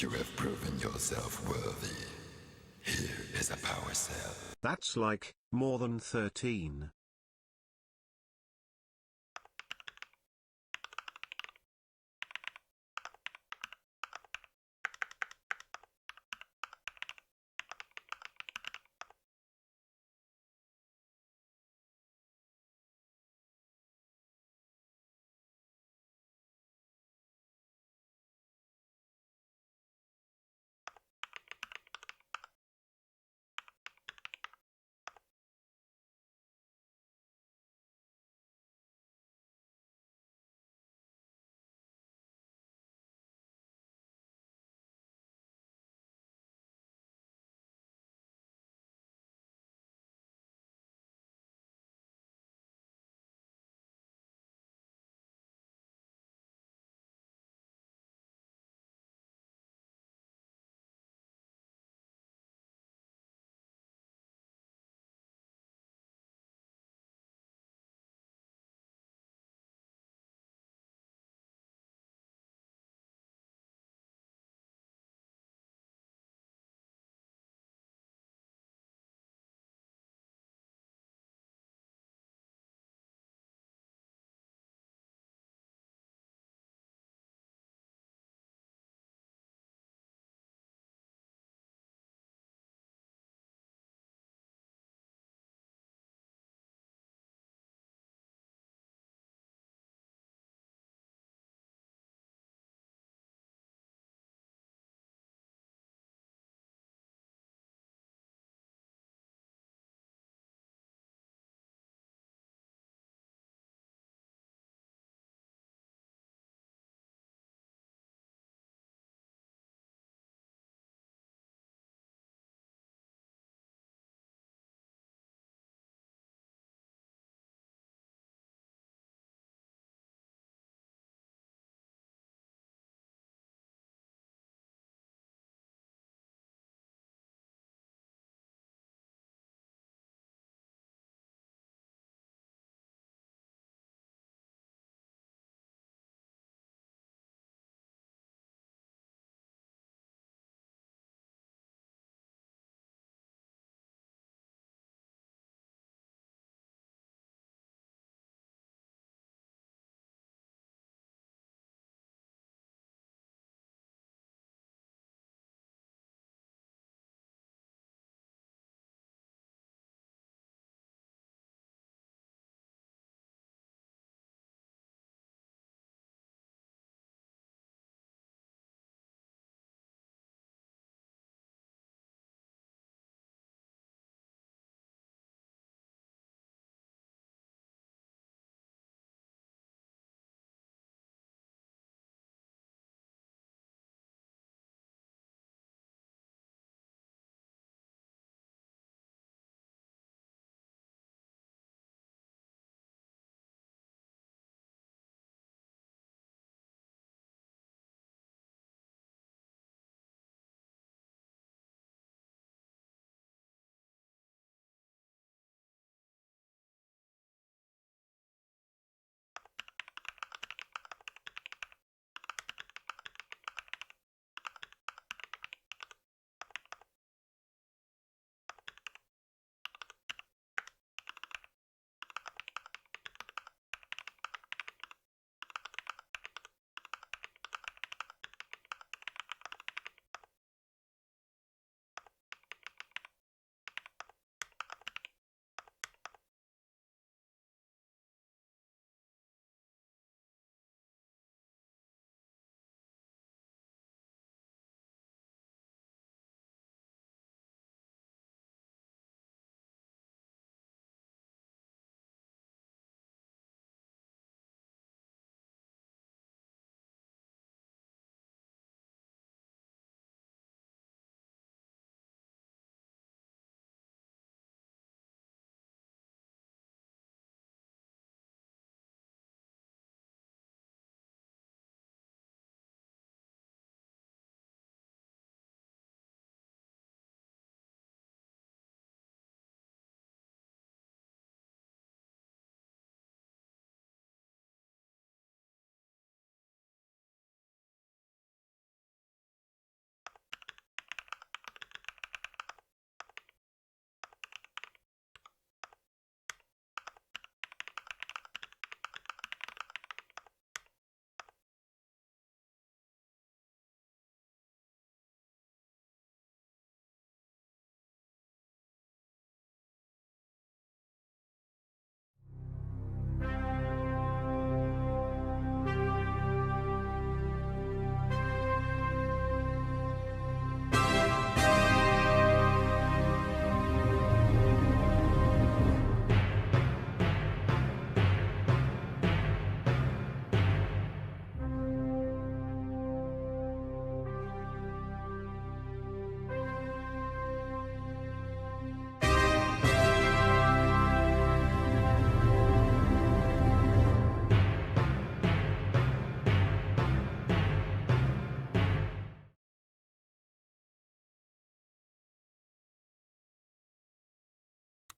You have proven yourself worthy. Here is a power cell. That's like, more than 13.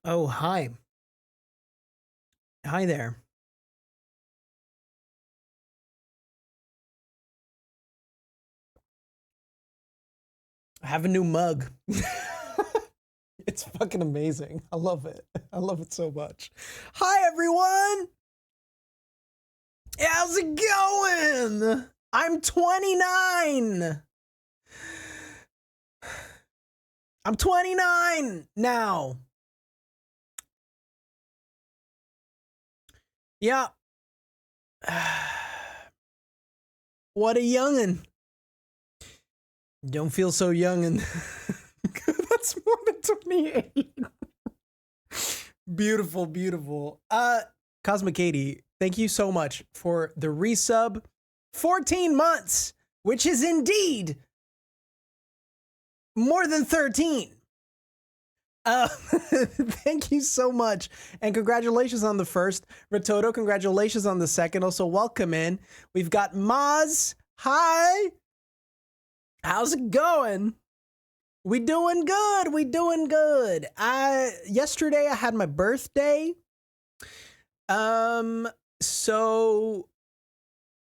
Oh, hi. Hi there. I have a new mug. It's fucking amazing. I love it. I love it so much. Hi, everyone. How's it going? I'm 29. I'm 29 now. Yeah. What a youngin'. Don't feel so youngin'. That's more than 28. Beautiful, beautiful. Cosmic Katie, thank you so much for the resub. 14 months, which is indeed more than 13. Thank you so much. And congratulations on the first. Ratoto, congratulations on the second. Also, welcome in. We've got Maz. Hi. How's it going? We doing good. We doing good. Yesterday I had my birthday. So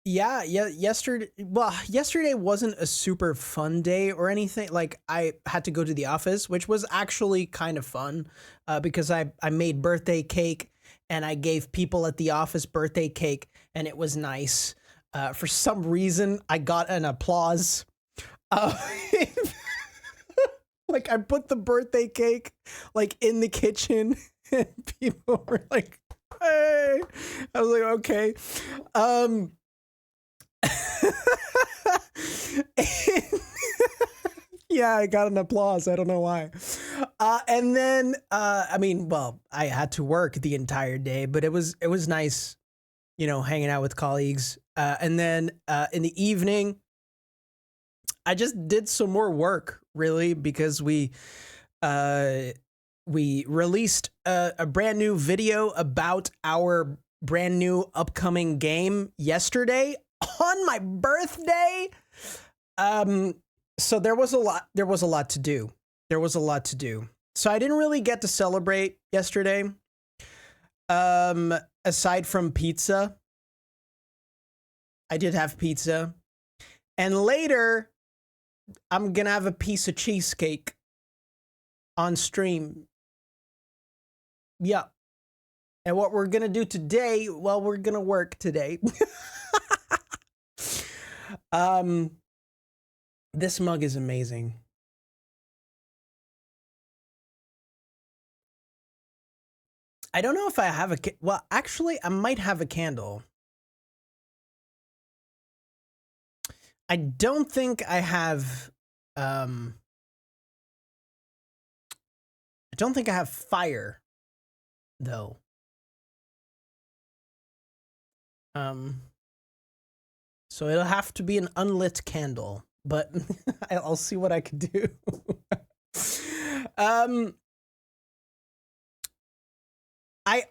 yeah, yesterday wasn't a super fun day or anything. Like, I had to go to the office, which was actually kind of fun, because I made birthday cake and I gave people at the office birthday cake, and it was nice. For some reason, I got an applause. Like, I put the birthday cake like in the kitchen, and people were like, "Hey!" I was like, "Okay." Yeah, I got an applause. I don't know why. And then, I mean, well, I had to work the entire day, but it was nice, hanging out with colleagues. And then in the evening, I just did some more work, really, because we released a brand new video about our brand new upcoming game yesterday on my birthday. So there was a lot to do. So I didn't really get to celebrate yesterday. Aside from pizza. I did have pizza. And later, I'm gonna have a piece of cheesecake on stream. Yeah. And what we're gonna do today, well, we're gonna work today. This mug is amazing. I don't know if I have well, actually, I might have a candle. I don't think I have, I don't think I have fire, though. So it'll have to be an unlit candle, but I'll see what I can do. I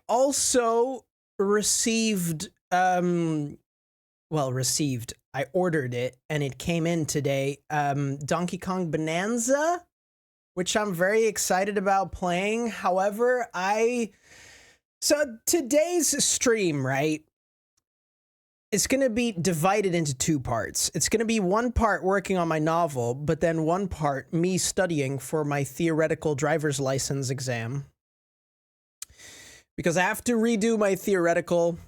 also received, I ordered it and it came in today. Donkey Kong Bonanza, which I'm very excited about playing. However, so today's stream, right? It's going to be divided into two parts. It's going to be one part working on my novel, but then one part me studying for my theoretical driver's license exam. Because I have to redo my theoretical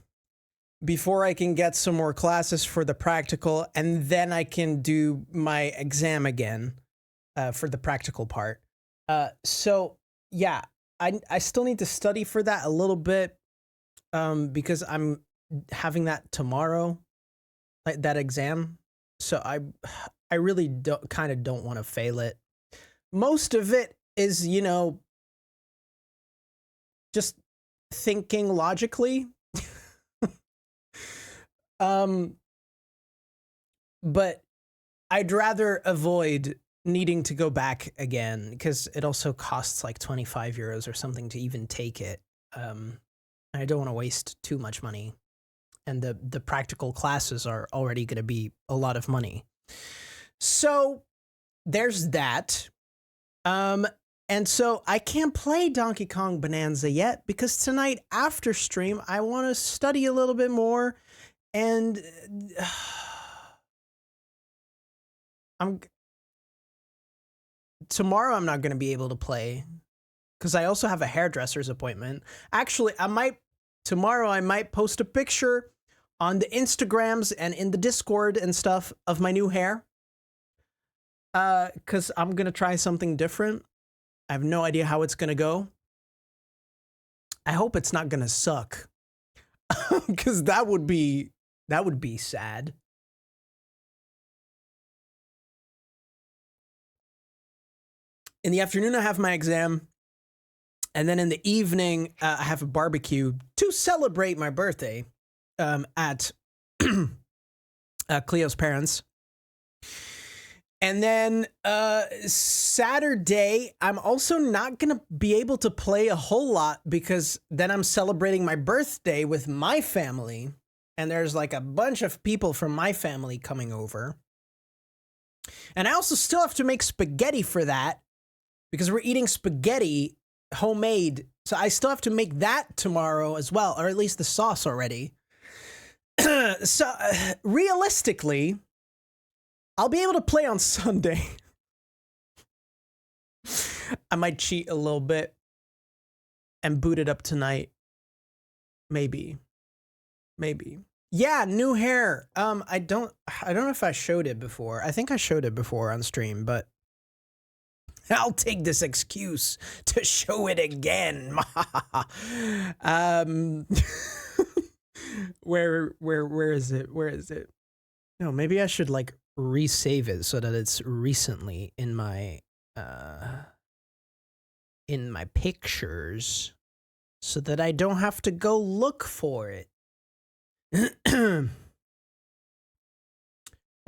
before I can get some more classes for the practical, and then I can do my exam again for the practical part. So yeah, I still need to study for that a little bit, because I'm having that tomorrow, like that exam. So I really don't want to fail it. Most of it is, just thinking logically. But I'd rather avoid needing to go back again, because it also costs like 25 euros or something to even take it. I don't want to waste too much money. And the practical classes are already going to be a lot of money. So there's that. And so I can't play Donkey Kong Bonanza yet because tonight after stream, I want to study a little bit more. And tomorrow I'm not going to be able to play because I also have a hairdresser's appointment. Actually, tomorrow I might post a picture on the Instagrams and in the Discord and stuff of my new hair. Because I'm going to try something different. I have no idea how it's going to go. I hope it's not going to suck. Because that would be sad. In the afternoon, I have my exam. And then in the evening, I have a barbecue to celebrate my birthday at Cleo's parents'. And then Saturday, I'm also not going to be able to play a whole lot because then I'm celebrating my birthday with my family. And there's like a bunch of people from my family coming over. And I also still have to make spaghetti for that because we're eating spaghetti homemade. So I still have to make that tomorrow as well, or at least the sauce already. So realistically, I'll be able to play on Sunday. I might cheat a little bit and boot it up tonight. Maybe. Yeah, new hair. I don't know if I showed it before. I think I showed it before on stream, but I'll take this excuse to show it again. Where is it? Where is it? No, maybe I should like resave it so that it's recently in my pictures so that I don't have to go look for it. Where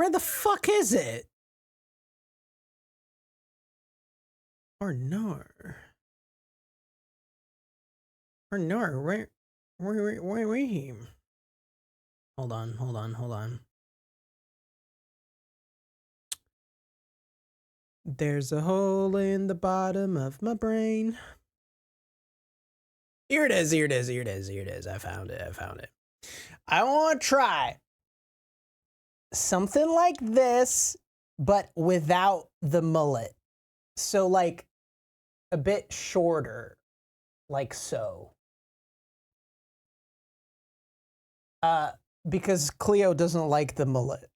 the fuck is it? Or no. Where Hold on. There's a hole in the bottom of my brain. Here it is. I found it. I want to try something like this, but without the mullet. So like a bit shorter, like so. Because Cleo doesn't like the mullet.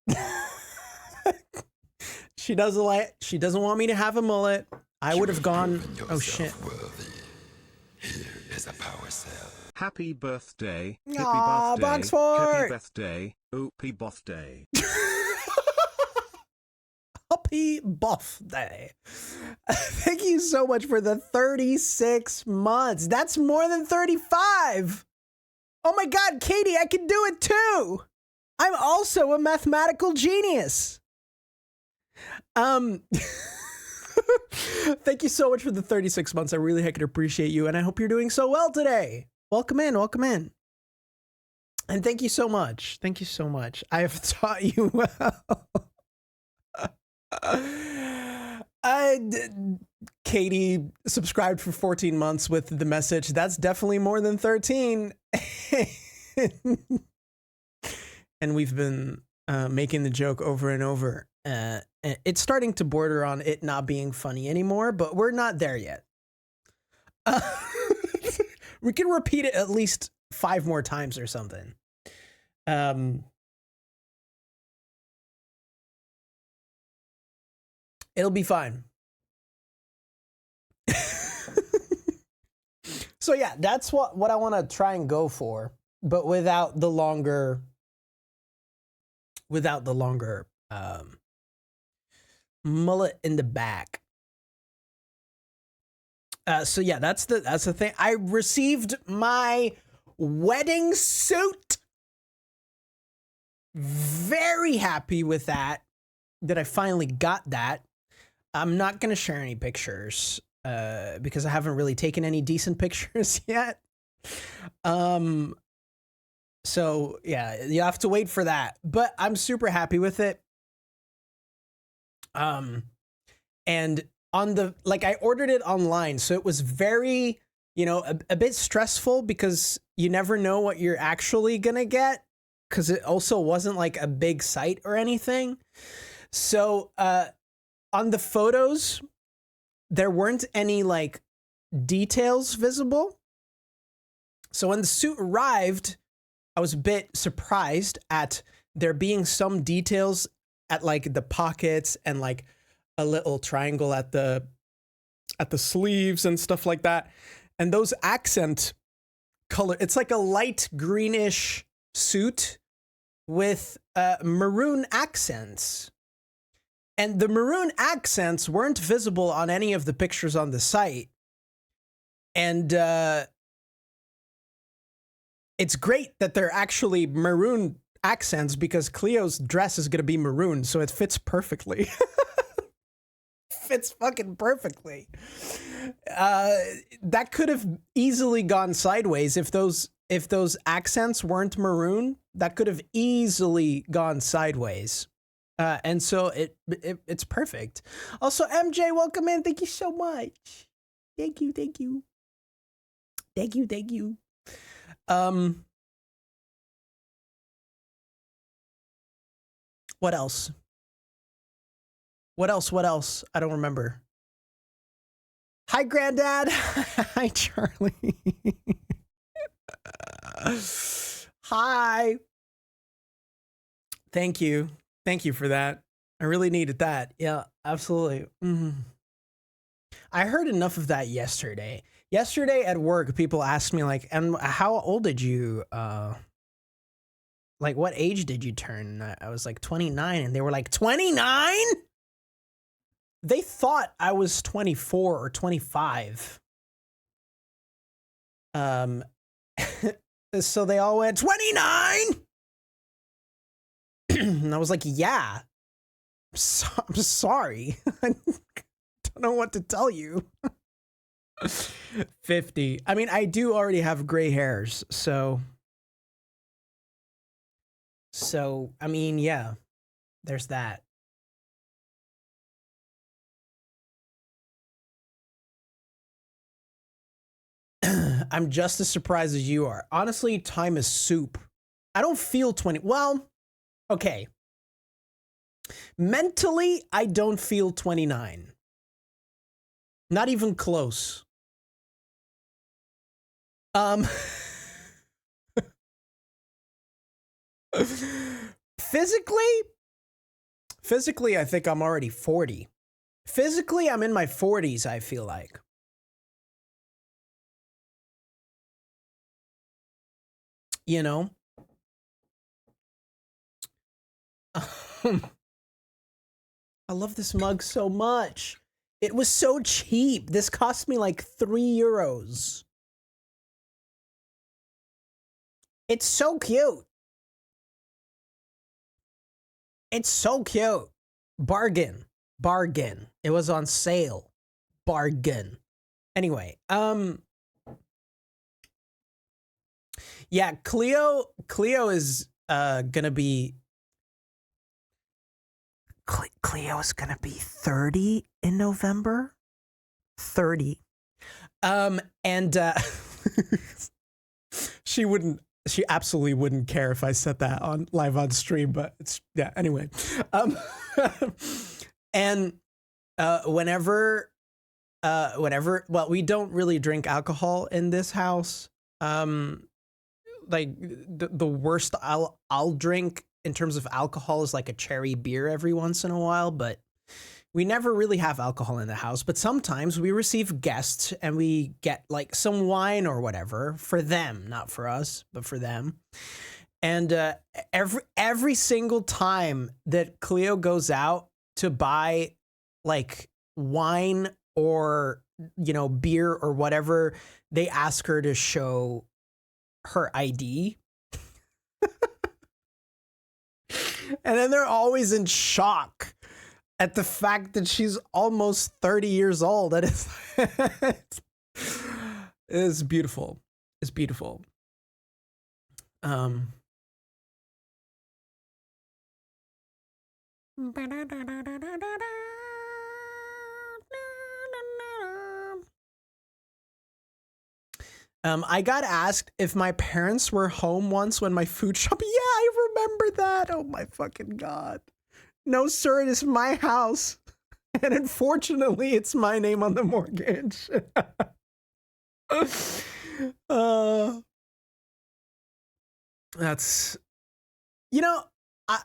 She doesn't want me to have a mullet. I would have gone. Oh shit. Worthy. Here is a power cell. Happy birthday. Aw, Boxford. Happy birthday. Happy birthday. Happy birthday. Thank you so much for the 36 months. That's more than 35. Oh my God, Katie, I can do it too. I'm also a mathematical genius. Thank you so much for the 36 months. I really heckin' appreciate you, and I hope you're doing so well today. Welcome in. And thank you so much. I have taught you well. Katie subscribed for 14 months with the message, that's definitely more than 13. And we've been making the joke over and over. It's starting to border on it not being funny anymore, but we're not there yet. We can repeat it at least 5 more times or something. It'll be fine. So yeah, that's what I want to try and go for, but without the longer mullet in the back. So yeah, that's the thing. I received my wedding suit. Very happy with that I finally got that. I'm not going to share any pictures because I haven't really taken any decent pictures yet. So yeah, you have to wait for that, but I'm super happy with it. And on the, like, I ordered it online, so it was very, you know, a bit stressful because you never know what you're actually gonna get, because it also wasn't like a big site or anything. So on the photos, there weren't any like details visible. So when the suit arrived, I was a bit surprised at there being some details at like the pockets and like a little triangle at the sleeves and stuff like that. And those accent color, it's like a light greenish suit with maroon accents. And the maroon accents weren't visible on any of the pictures on the site. And it's great that they're actually maroon accents because Cleo's dress is going to be maroon, so it fits perfectly. Fits fucking perfectly. That could have easily gone sideways if those accents weren't maroon. That could have easily gone sideways. And so it's perfect. Also, MJ, welcome in. Thank you so much. Thank you. What else? What else? I don't remember. Hi, Granddad. Hi, Charlie. Hi. Thank you for that. I really needed that. Yeah, absolutely. I heard enough of that yesterday. Yesterday at work, people asked me like, "And how old did you like what age did you turn?" I was like 29, and they were like, 29? They thought I was 24 or 25. So they all went, 29? And I was like, yeah. I'm sorry. I don't know what to tell you. 50. I mean, I do already have gray hairs, so I mean, yeah. There's that. I'm just as surprised as you are. Honestly, time is soup. I don't feel 20. Well, okay. Mentally, I don't feel 29. Not even close. Physically, I think I'm already 40. Physically, I'm in my 40s, I feel like. You know? I love this mug so much. It was so cheap. This cost me like €3. It's so cute. It's so cute. Bargain. It was on sale. Bargain. Anyway, yeah, Cleo is gonna be Cleo is gonna be 30 in November. 30. And she absolutely wouldn't care if I said that on live on stream, but it's, yeah, anyway. And whenever, well, we don't really drink alcohol in this house. Like the worst I'll drink in terms of alcohol is like a cherry beer every once in a while, but we never really have alcohol in the house. But sometimes we receive guests and we get like some wine or whatever for them, not for us, but for them. And every single time that Cleo goes out to buy like wine or, you know, beer or whatever, they ask her to show her ID. And then they're always in shock at the fact that she's almost 30 years old. And it's beautiful. It's beautiful. I got asked if my parents were home once when my food shop. Yeah, I remember that. Oh my fucking god. No, sir, it is my house. And unfortunately, it's my name on the mortgage. uh, that's, you know, I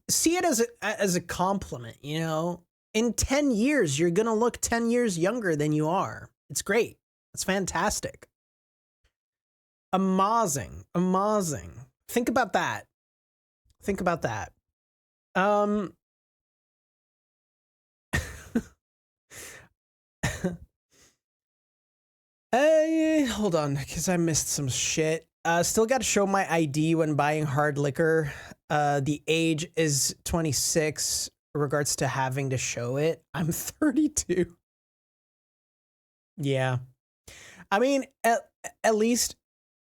see it as a compliment, you know. In 10 years, you're going to look 10 years younger than you are. It's great. It's fantastic. Amazing. Amazing. Think about that. Think about that. Hey, hold on, because I missed some shit. Still got to show my ID when buying hard liquor. The age is 26. Regards to having to show it, I'm 32. Yeah, I mean, at least,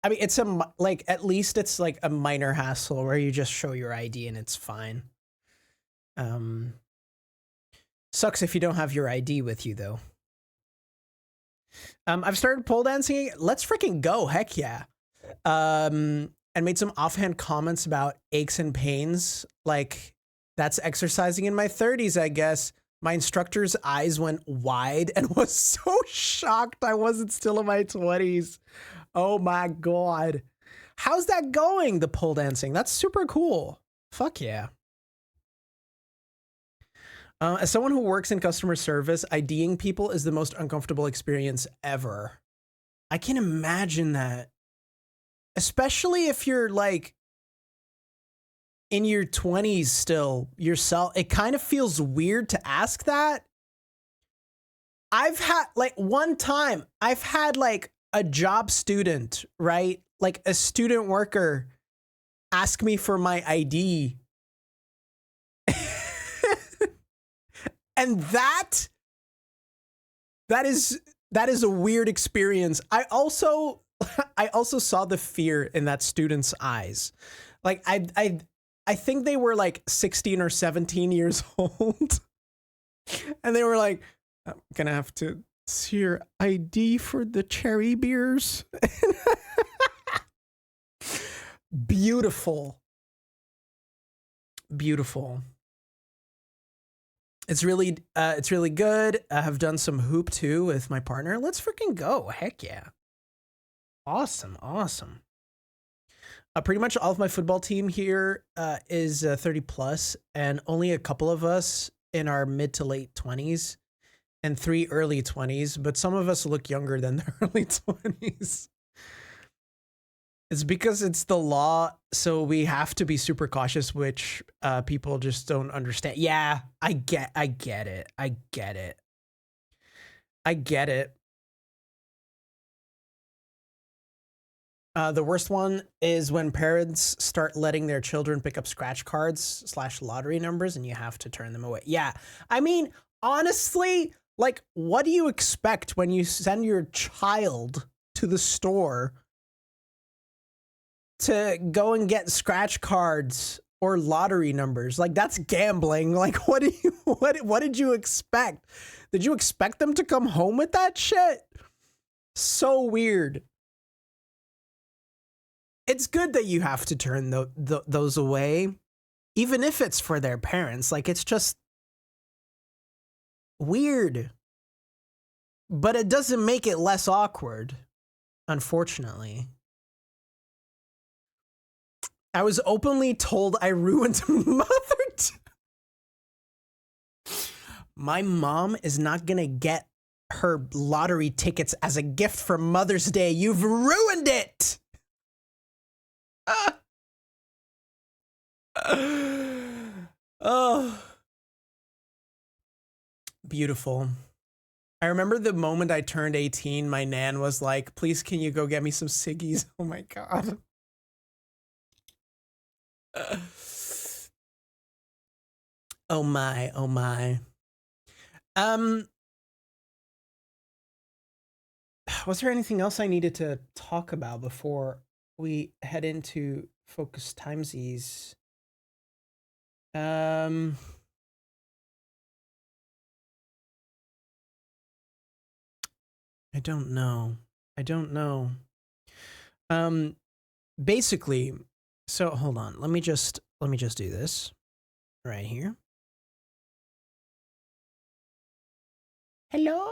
I mean, it's at least it's like a minor hassle where you just show your ID and it's fine. Sucks if you don't have your ID with you though. I've started pole dancing. Let's freaking go. Heck yeah. And made some offhand comments about aches and pains. Like, that's exercising in my 30s, I guess. My instructor's eyes went wide and was so shocked I wasn't still in my 20s. Oh my God. How's that going, the pole dancing? That's super cool. Fuck yeah. As someone who works in customer service, IDing people is the most uncomfortable experience ever. I can imagine that. Especially if you're like in your 20s still yourself. It kind of feels weird to ask that. I've had like one time, I've had like a job student, right? Like a student worker ask me for my ID. And that is a weird experience. I also saw the fear in that student's eyes. Like I think they were like 16 or 17 years old. And they were like, I'm gonna have to see your ID for the cherry beers. Beautiful. Beautiful. It's really good. I have done some hoop too with my partner. Let's freaking go. Heck yeah. Awesome. Awesome. Pretty much all of my football team here is 30 plus, and only a couple of us in our mid to late 20s and 3 early 20s, but some of us look younger than the early 20s. It's because it's the law, so we have to be super cautious, which people just don't understand. Yeah, I get it. I get it. The worst one is when parents start letting their children pick up scratch cards / lottery numbers and you have to turn them away. Yeah, I mean, honestly, like, what do you expect when you send your child to the store to go and get scratch cards or lottery numbers? Like, that's gambling. Like, what did you expect? Did you expect them to come home with that shit? So weird. It's good that you have to turn those away, even if it's for their parents. Like, it's just weird. But it doesn't make it less awkward, unfortunately. I was openly told I ruined My mom is not gonna get her lottery tickets as a gift for Mother's Day. You've ruined it! Oh, beautiful. I remember the moment I turned 18, my nan was like, please, can you go get me some ciggies? Oh my God. Oh my, oh my. Was there anything else I needed to talk about before we head into focus timesies? I don't know. Basically, so hold on. Let me just do this right here. Hello?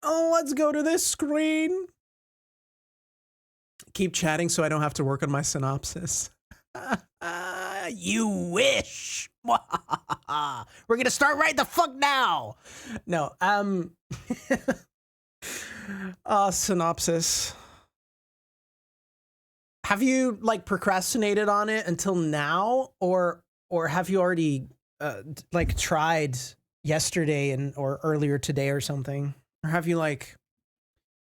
Oh, let's go to this screen. Keep chatting so I don't have to work on my synopsis. You wish. We're gonna start right the fuck now. No, synopsis. Have you like procrastinated on it until now, or have you already like tried yesterday and or earlier today or something, or have you like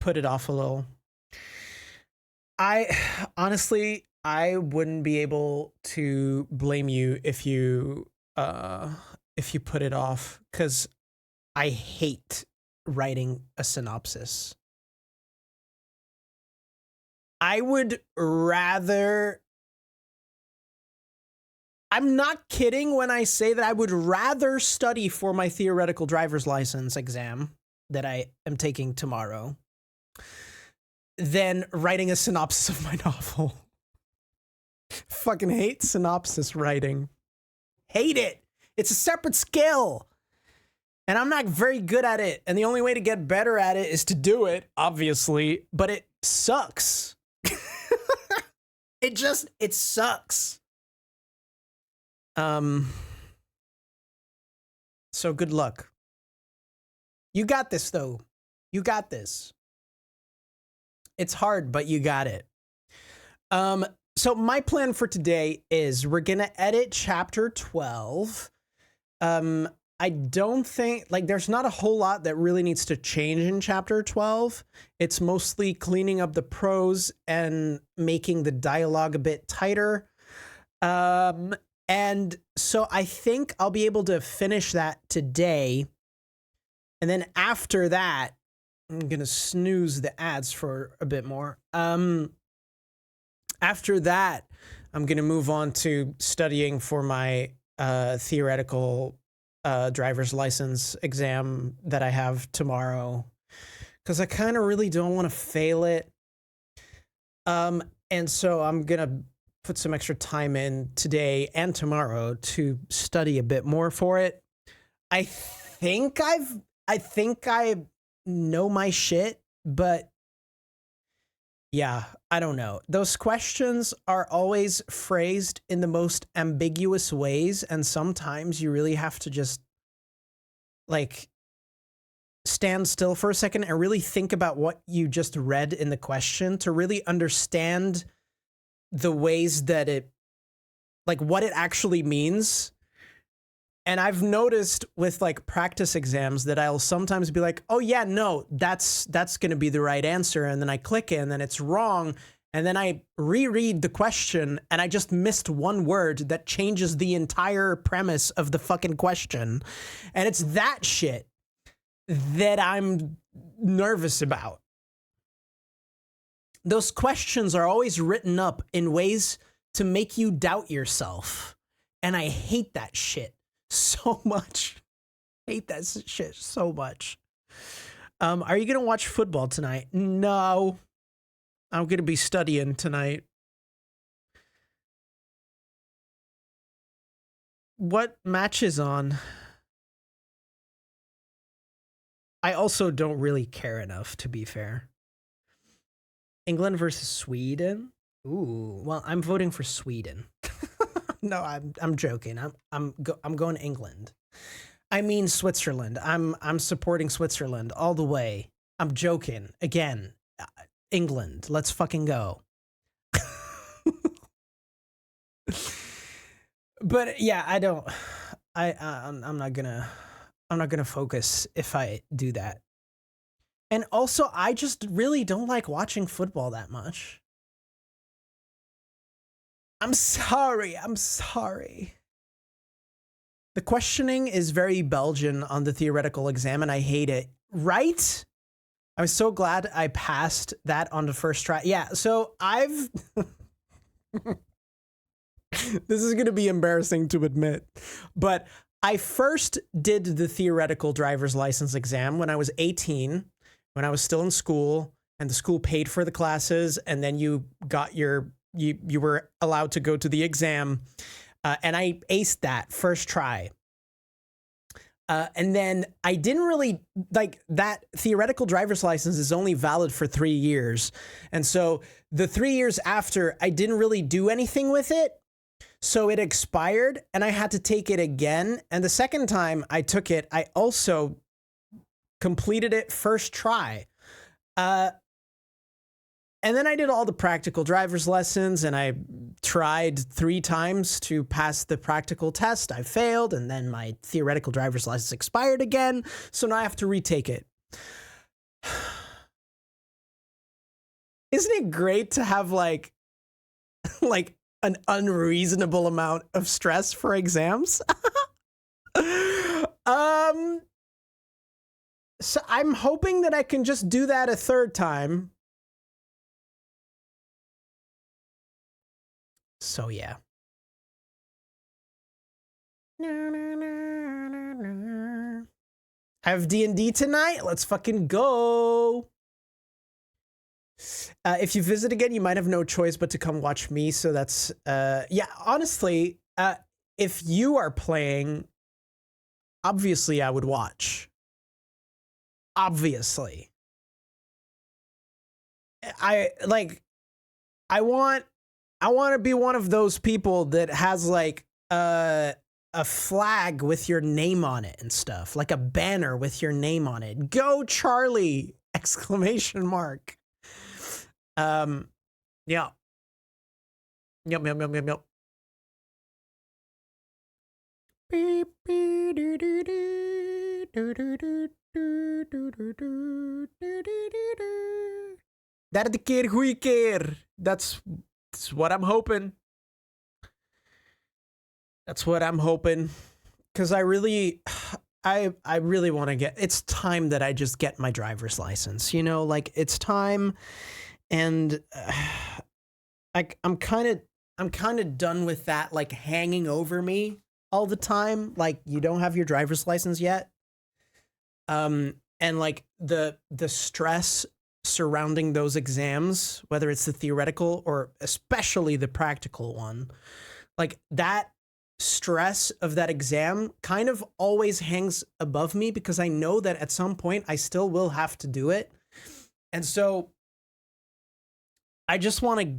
put it off a little? I honestly, I wouldn't be able to blame you if you put it off, because I hate writing a synopsis. I would rather, I'm not kidding when I say that I would rather study for my theoretical driver's license exam that I am taking tomorrow than writing a synopsis of my novel. Fucking hate synopsis writing. Hate it. It's a separate skill. And I'm not very good at it. And the only way to get better at it is to do it, obviously. But it sucks. It sucks. So good luck. You got this, though. You got this. It's hard, but you got it. So my plan for today is we're gonna edit chapter 12. I don't think, like, there's not a whole lot that really needs to change in chapter 12. It's mostly cleaning up the prose and making the dialogue a bit tighter. And so I think I'll be able to finish that today. And then after that, I'm gonna snooze the ads for a bit more. After that, I'm gonna move on to studying for my theoretical driver's license exam that I have tomorrow, because I kind of really don't want to fail it. And so I'm gonna put some extra time in today and tomorrow to study a bit more for it. I think I know my shit, but yeah, I don't know. Those questions are always phrased in the most ambiguous ways, and sometimes you really have to just like stand still for a second and really think about what you just read in the question to really understand the ways that it, like, what it actually means. And I've noticed with like practice exams that I'll sometimes be like, oh yeah, no, that's going to be the right answer. And then I click it and then it's wrong. And then I reread the question and I just missed one word that changes the entire premise of the fucking question. And it's that shit that I'm nervous about. Those questions are always written up in ways to make you doubt yourself. And I hate that shit so much. Hate that shit so much. Are you gonna watch football tonight? No, I'm gonna be studying tonight. What match is on? I also don't really care enough, to be fair. England versus Sweden. Ooh, well, I'm voting for Sweden. No, I'm joking. I'm going England. I mean Switzerland. I'm supporting Switzerland all the way. I'm joking. Again, England. Let's fucking go. But yeah, I'm not gonna focus if I do that. And also, I just really don't like watching football that much. I'm sorry. The questioning is very Belgian on the theoretical exam, and I hate it. Right? I'm so glad I passed that on the first try. Yeah, so I've... This is going to be embarrassing to admit, but I first did the theoretical driver's license exam when I was 18, when I was still in school, and the school paid for the classes, and then you got you were allowed to go to the exam, and I aced that first try. And then I didn't really like that theoretical driver's license is only valid for 3 years. And so the 3 years after, I didn't really do anything with it. So it expired and I had to take it again. And the second time I took it, I also completed it first try. And then I did all the practical driver's lessons and I tried 3 times to pass the practical test. I failed and then my theoretical driver's license expired again. So now I have to retake it. Isn't it great to have like an unreasonable amount of stress for exams? So I'm hoping that I can just do that a third time. So yeah. I have D&D tonight. Let's fucking go. If you visit again, you might have no choice but to come watch me. So that's yeah, honestly, if you are playing, obviously I would watch. Obviously. I want to be one of those people that has like a flag with your name on it and stuff, like a banner with your name on it. Go Charlie! Exclamation mark. Yeah. Yep. Beep, beep, doo, doo, doo, doo, doo, doo, doo, doo, doo, doo, doo, doo, doo. Derde keer, goeie keer. That's what I'm hoping. That's what I'm hoping. Because I really want to get... It's time that I just get my driver's license. You know, like, it's time... And I'm kind of done with that, like, hanging over me all the time. Like, you don't have your driver's license yet. And like the stress surrounding those exams, whether it's the theoretical or especially the practical one, like that stress of that exam kind of always hangs above me because I know that at some point I still will have to do it. And so I just want to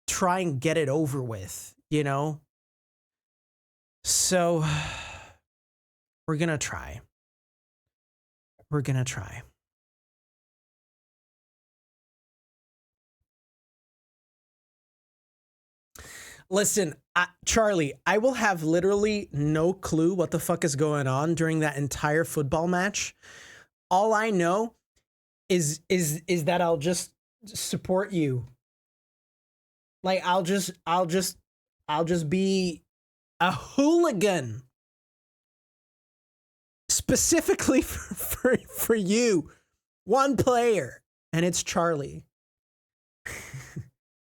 try and get it over with, you know? So we're going to try. We're going to try. Listen, Charlie, I will have literally no clue what the fuck is going on during that entire football match. All I know is that I'll just support you. Like I'll just be a hooligan specifically for you. One player, and it's Charlie.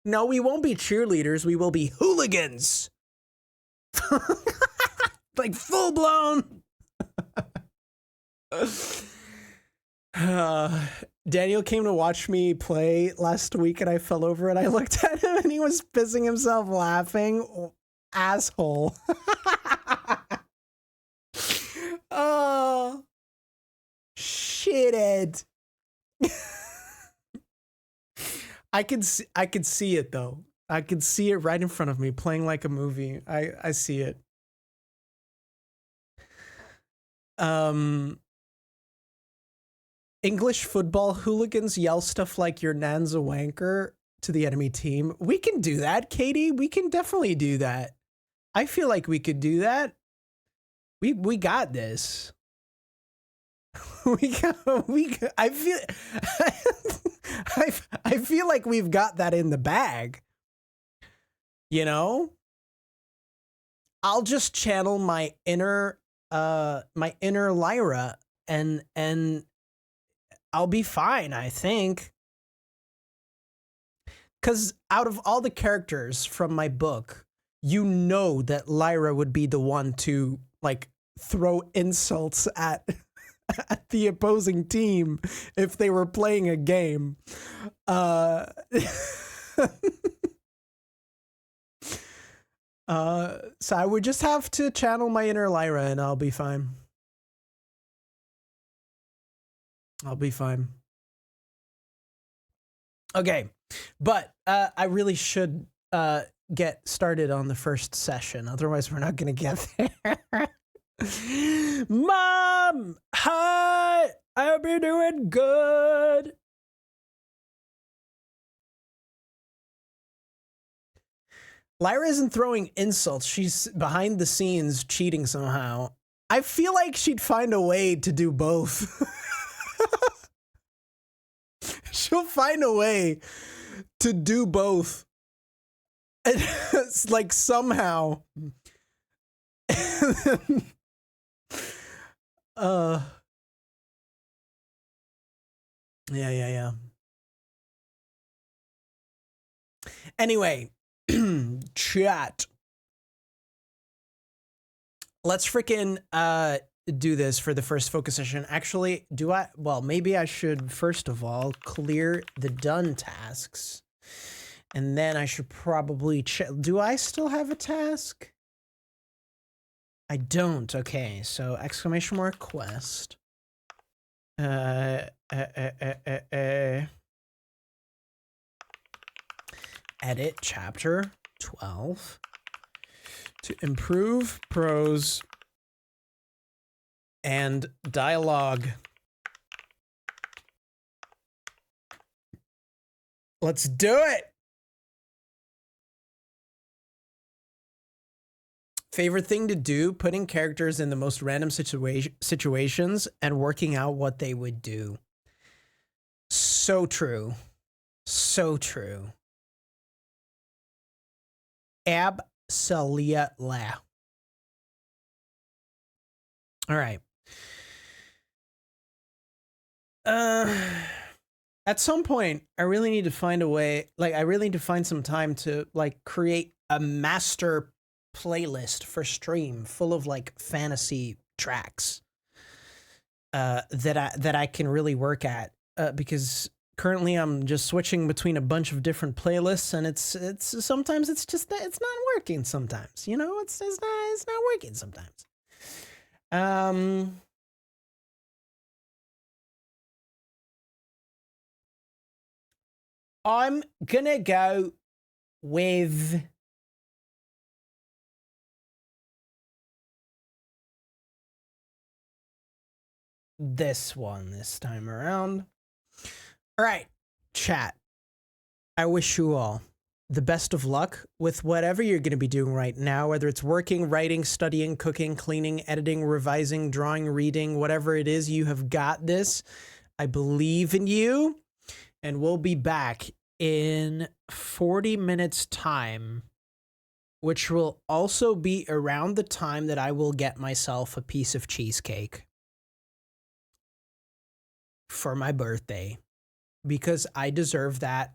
No, we won't be cheerleaders. We will be hooligans. Like full blown. Daniel came to watch me play last week and I fell over and I looked at him and he was pissing himself laughing. Asshole. Oh, shithead. I could see it though. I could see it right in front of me playing like a movie. I see it. English football hooligans yell stuff like "your nan's a wanker" to the enemy team. We can do that, Katie. We can definitely do that. I feel like we could do that. We got this. I feel like we've got that in the bag. You know? I'll just channel my inner Lyra and I'll be fine, I think. Cuz out of all the characters from my book, you know that Lyra would be the one to like throw insults at at the opposing team if they were playing a game. So I would just have to channel my inner Lyra and I'll be fine. I'll be fine. Okay, but I really should get started on the first session. Otherwise, we're not going to get there. Mom, hi. I hope you're doing good. Lyra isn't throwing insults. She's behind the scenes cheating somehow. I feel like she'd find a way to do both. She'll find a way to do both. It's like somehow. Yeah. Anyway, chat. Let's freaking do this for the first focus session. Actually, well, maybe I should first of all clear the done tasks. And then I should probably check. Do I still have a task? I don't. Okay, so exclamation mark quest. Edit chapter 12 to improve prose and dialogue. Let's do it. Favorite thing to do, putting characters in the most random situations and working out what they would do. So true. So true. Absolutely. All right. At some point, I really need to find a way, like I really need to find some time to like create a master playlist for stream full of like fantasy tracks that I can really work at because currently I'm just switching between a bunch of different playlists and it's sometimes it's just it's not working sometimes, you know, it's not working sometimes. I'm gonna go with this one this time around. All right, chat. I wish you all the best of luck with whatever you're going to be doing right now, whether it's working, writing, studying, cooking, cleaning, editing, revising, drawing, reading, whatever it is, you have got this. I believe in you. And we'll be back in 40 minutes time, which will also be around the time that I will get myself a piece of cheesecake for my birthday, because I deserve that.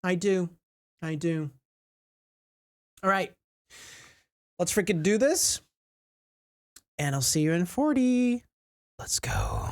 I do. All right. Let's freaking do this. And I'll see you in 40. Let's go.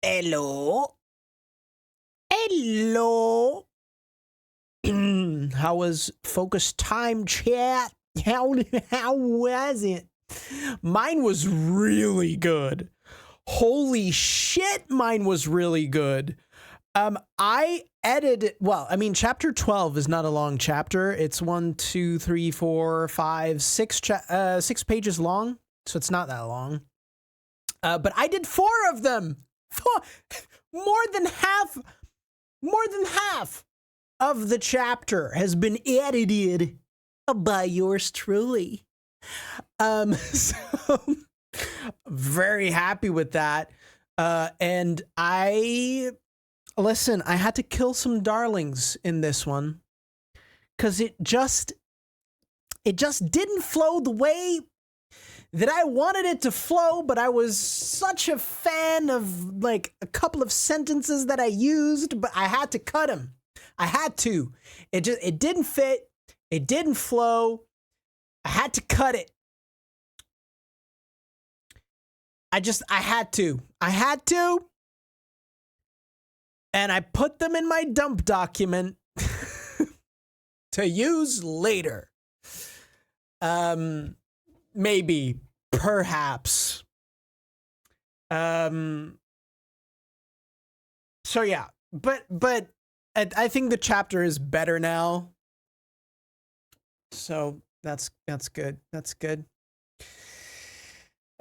Hello. Hello. How was focus time, chat? How was it? Mine was really good. Holy shit, mine was really good. I edited, well, I mean, chapter 12 is not a long chapter. It's 1, 2, 3, 4, 5, 6 pages long, so it's not that long. But I did 4 of them. More than half of the chapter has been edited by yours truly. So very happy with that. And I had to kill some darlings in this one because it just didn't flow the way that I wanted it to flow, but I was such a fan of like a couple of sentences that I used, but I had to cut them. I had to. It didn't fit. It didn't flow. I had to cut it. I had to. And I put them in my dump document to use later. Maybe, perhaps. So yeah, but I think the chapter is better now. So that's good. That's good.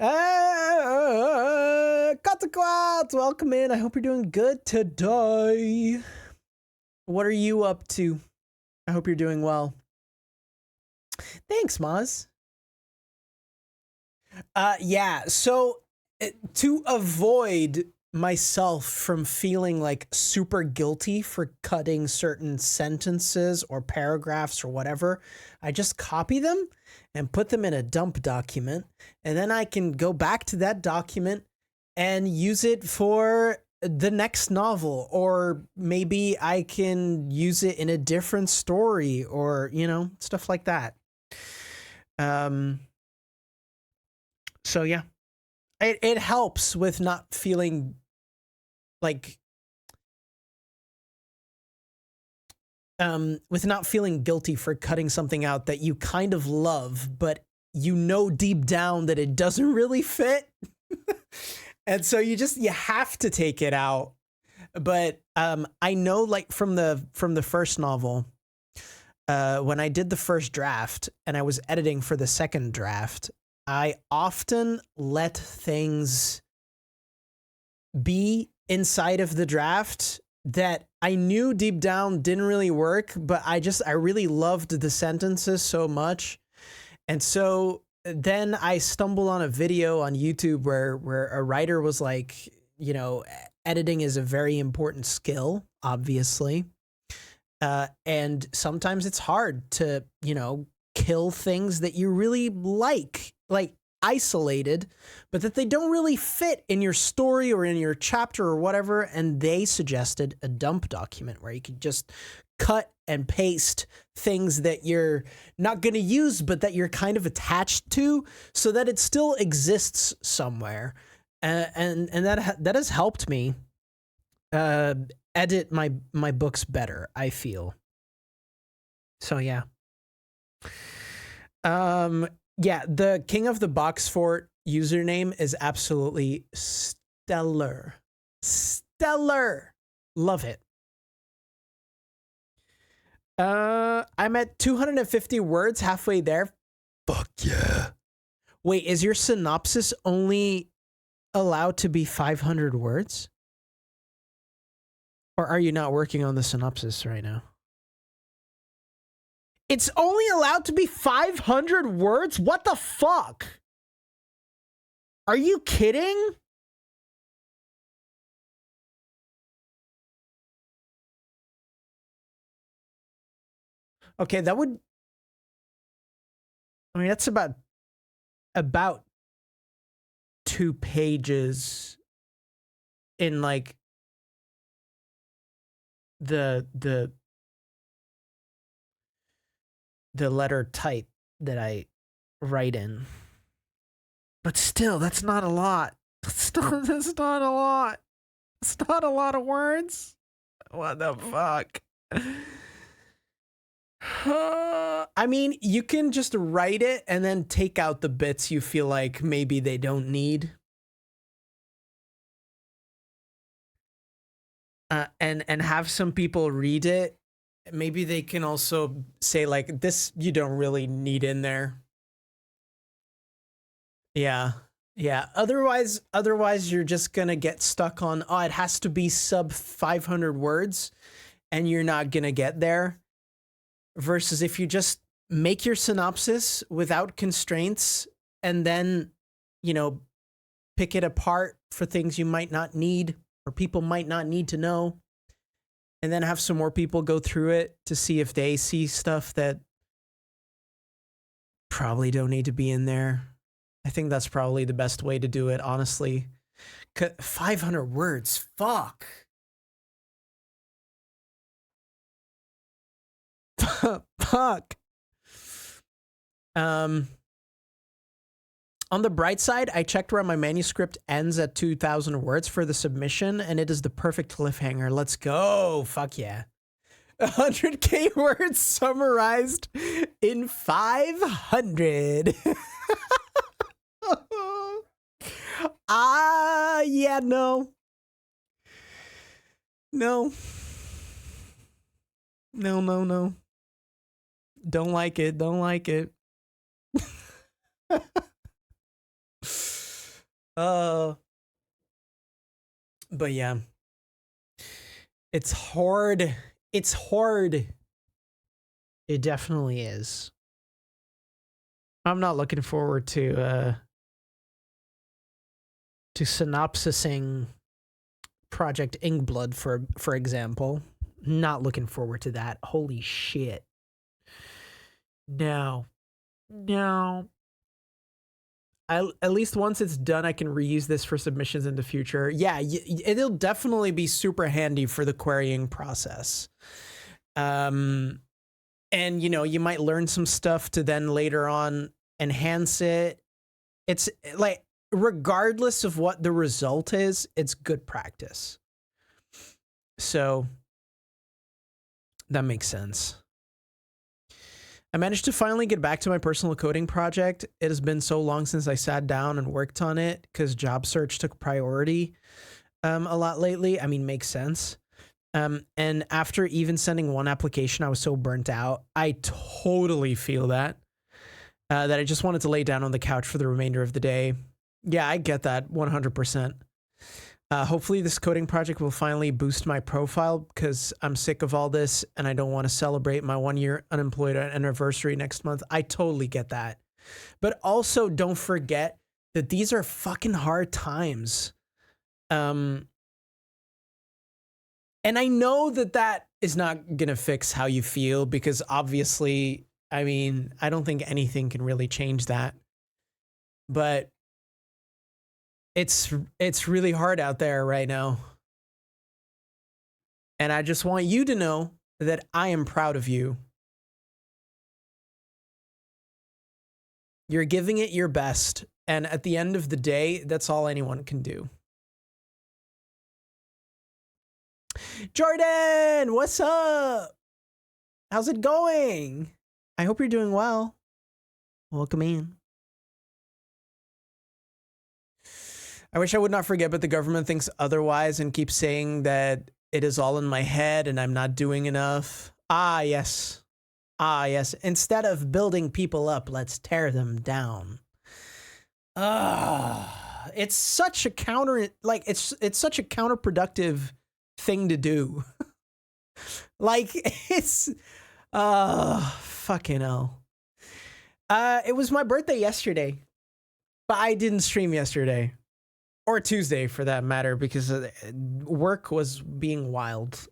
Katakwats, welcome in. I hope you're doing good today. What are you up to? I hope you're doing well. Thanks, Maz. Yeah, so to avoid myself from feeling like super guilty for cutting certain sentences or paragraphs or whatever, I just copy them and put them in a dump document, and then I can go back to that document and use it for the next novel, or maybe I can use it in a different story, or, you know, stuff like that. So yeah, it helps with not feeling like, with not feeling guilty for cutting something out that you kind of love, but you know deep down that it doesn't really fit. And so you have to take it out. But I know, like, from the first novel, when I did the first draft and I was editing for the second draft, I often let things be inside of the draft that I knew deep down didn't really work, but I really loved the sentences so much. And so then I stumbled on a video on YouTube where a writer was like, you know, editing is a very important skill, obviously. And sometimes it's hard to, you know, kill things that you really like isolated, but that they don't really fit in your story or in your chapter or whatever. And they suggested a dump document where you could just cut and paste things that you're not going to use, but that you're kind of attached to, so that it still exists somewhere. And that has helped me edit my books better, I feel. So yeah. Yeah, the King of the Box Fort username is absolutely stellar. Stellar. Love it. I'm at 250 words, halfway there. Fuck yeah. Wait, is your synopsis only allowed to be 500 words? Or are you not working on the synopsis right now? It's only allowed to be 500 words? What the fuck? Are you kidding? Okay, that would... I mean, that's about 2 pages in, like, the letter type that I write in. But still, that's not a lot. That's not a lot. It's not a lot of words. What the fuck? I mean, you can just write it and then take out the bits you feel like maybe they don't need. And have some people read it. Maybe they can also say like, this you don't really need in there. Yeah. Yeah. Otherwise you're just gonna get stuck on, oh, it has to be sub 500 words, and you're not gonna get there. Versus if you just make your synopsis without constraints and then, you know, pick it apart for things you might not need or people might not need to know, and then have some more people go through it to see if they see stuff that probably don't need to be in there. I think that's probably the best way to do it, honestly. 500 words, fuck. Fuck. On the bright side, I checked where my manuscript ends at 2,000 words for the submission, and it is the perfect cliffhanger. Let's go. Fuck yeah. 100K words summarized in 500. Yeah, no. No. No. Don't like it. Don't like it. But yeah. It's hard. It's hard. It definitely is. I'm not looking forward to synopsising Project Inkblood, for example. Not looking forward to that. Holy shit. No. At least once it's done, I can reuse this for submissions in the future. Yeah, it'll definitely be super handy for the querying process. And, you know, you might learn some stuff to then later on enhance it. It's like, regardless of what the result is, it's good practice. So that makes sense. I managed to finally get back to my personal coding project. It has been so long since I sat down and worked on it because job search took priority a lot lately. I mean, makes sense. And after even sending one application, I was so burnt out. I totally feel that. That I just wanted to lay down on the couch for the remainder of the day. Yeah, I get that 100%. Hopefully this coding project will finally boost my profile because I'm sick of all this and I don't want to celebrate my 1-year unemployed anniversary next month. I totally get that. But also don't forget that these are fucking hard times. And I know that that is not going to fix how you feel because obviously, I mean, I don't think anything can really change that. But it's really hard out there right now. And I just want you to know that I am proud of you. You're giving it your best. And at the end of the day, that's all anyone can do. Jordan, what's up? How's it going? I hope you're doing well. Welcome in. I wish I would not forget, but the government thinks otherwise and keeps saying that it is all in my head and I'm not doing enough. Ah, yes. Instead of building people up, let's tear them down. It's such a it's such a counterproductive thing to do. Like, it's fucking hell. It was my birthday yesterday, but I didn't stream yesterday. Or Tuesday, for that matter, because work was being wild.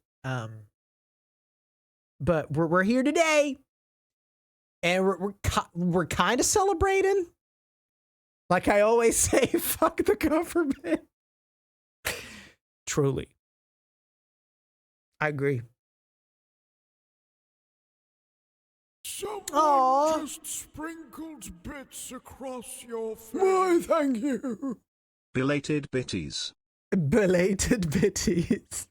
But we're here today, and we're kind of celebrating. Like I always say, fuck the government. Truly, I agree. Someone just sprinkled bits across your face. Why, thank you. Belated bitties. Belated bitties.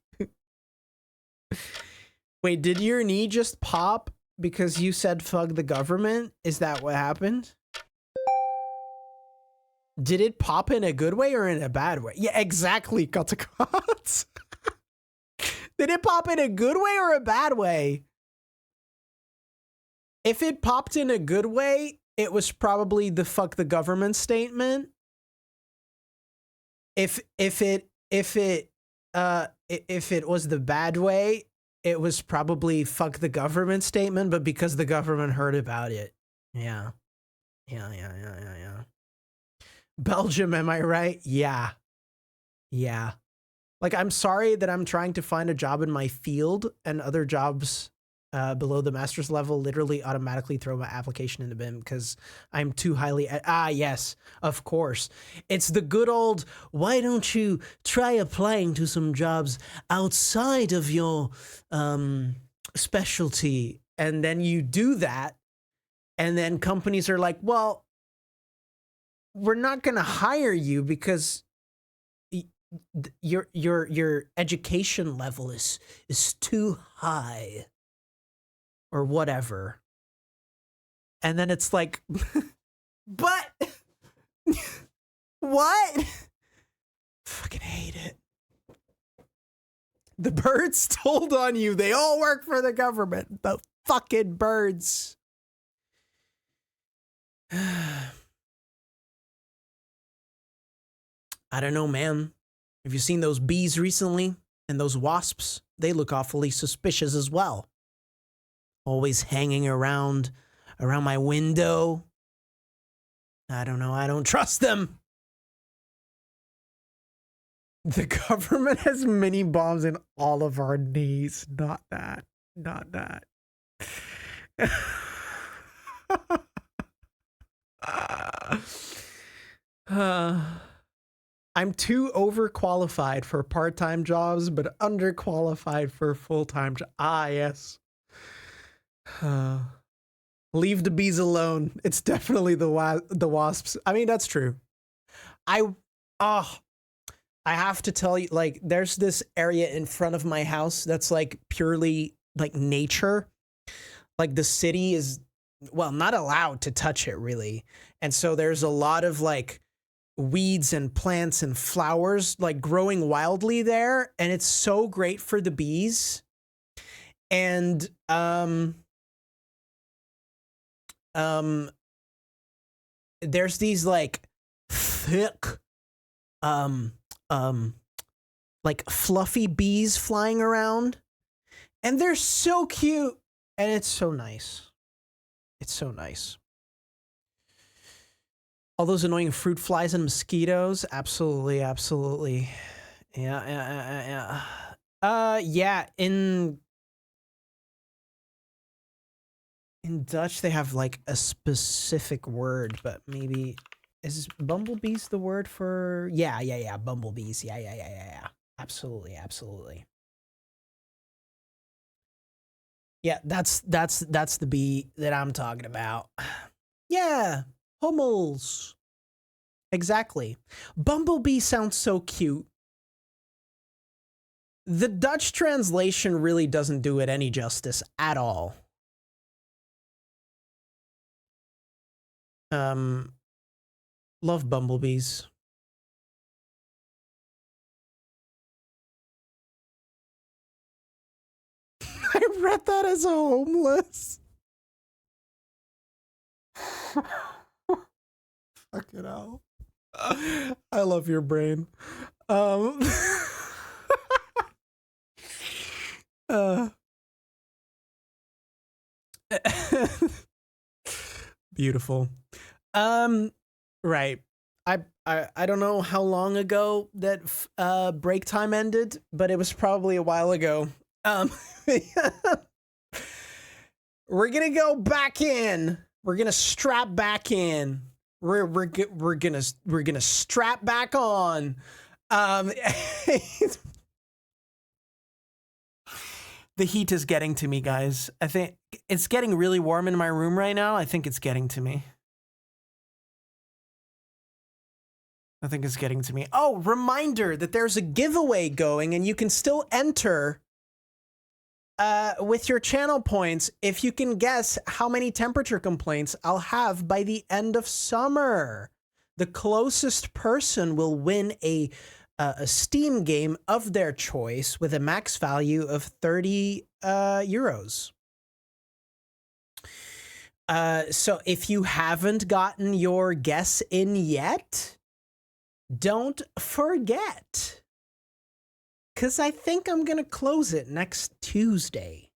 Wait, did your knee just pop because you said fuck the government? Is that what happened? Did it pop in a good way or in a bad way? Yeah, exactly, Katakat. Did it pop in a good way or a bad way? If it popped in a good way, it was probably the fuck the government statement. If it was the bad way, it was probably fuck the government statement, but because the government heard about it. Yeah. Yeah. Belgium, am I right? Yeah. Yeah. Like, I'm sorry that I'm trying to find a job in my field and other jobs below the master's level literally automatically throw my application in the bin because I'm too highly... yes, of course. It's the good old, why don't you try applying to some jobs outside of your specialty? And then you do that, and then companies are like, well, we're not going to hire you because your education level is too high or whatever. And then it's like, but what? Fucking hate it. The birds told on you. They all work for the government. The fucking birds. I don't know, man. Have you seen those bees recently? And those wasps? They look awfully suspicious as well. Always hanging around my window. I don't know. I don't trust them. The government has mini bombs in all of our knees. Not that. Not that. I'm too overqualified for part-time jobs, but underqualified for full-time jobs. Yes. Leave the bees alone. It's definitely the wasps. I mean, that's true. I have to tell you, like, there's this area in front of my house that's like purely like nature. Like, the city is, well, not allowed to touch it really. And so there's a lot of like weeds and plants and flowers like growing wildly there, and it's so great for the bees. And there's these like thick like fluffy bees flying around, and they're so cute, and it's so nice. It's so nice. All those annoying fruit flies and mosquitoes. Absolutely. Yeah. Yeah, in Dutch they have like a specific word, but maybe is bumblebees the word for... Yeah, bumblebees. Yeah. Absolutely. Yeah, that's the bee that I'm talking about. Yeah, hummels. Exactly. Bumblebee sounds so cute. The Dutch translation really doesn't do it any justice at all. Love bumblebees. I read that as a homeless. Fucking hell. I love your brain. Beautiful. Right. I don't know how long ago that break time ended, but it was probably a while ago. We're gonna go back in. We're gonna strap back in. We're gonna strap back on. The heat is getting to me, guys. I think it's getting really warm in my room right now. I think it's getting to me. I think it's getting to me. Oh, reminder that there's a giveaway going and you can still enter with your channel points if you can guess how many temperature complaints I'll have by the end of summer. The closest person will win a Steam game of their choice with a max value of 30 euros. So if you haven't gotten your guess in yet, don't forget. Because I think I'm going to close it next Tuesday.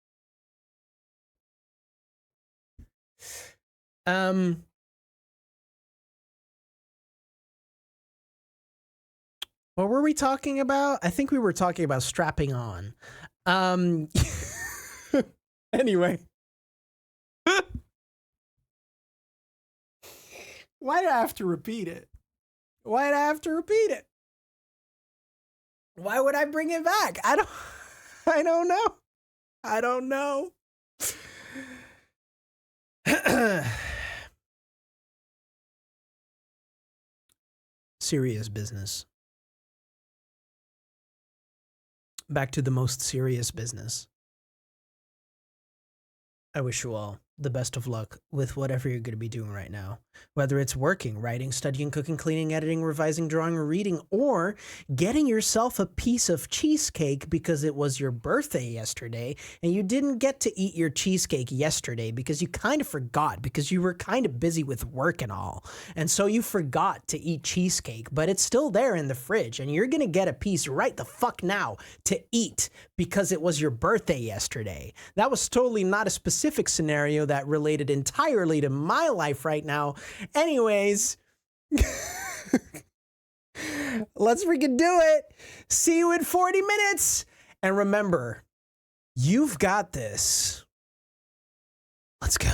What were we talking about? I think we were talking about strapping on. Anyway. Why do I have to repeat it? Why do I have to repeat it? Why would I bring it back? I don't know. I don't know. Serious business. Back to the most serious business. I wish you all the best of luck with whatever you're going to be doing right now. Whether it's working, writing, studying, cooking, cleaning, editing, revising, drawing, or reading, or getting yourself a piece of cheesecake because it was your birthday yesterday and you didn't get to eat your cheesecake yesterday because you kind of forgot because you were kind of busy with work and all. And so you forgot to eat cheesecake, but it's still there in the fridge and you're going to get a piece right the fuck now to eat because it was your birthday yesterday. That was totally not a specific scenario that related entirely to my life right now. Anyways, let's freaking do it. See you in 40 minutes. And remember, you've got this. Let's go.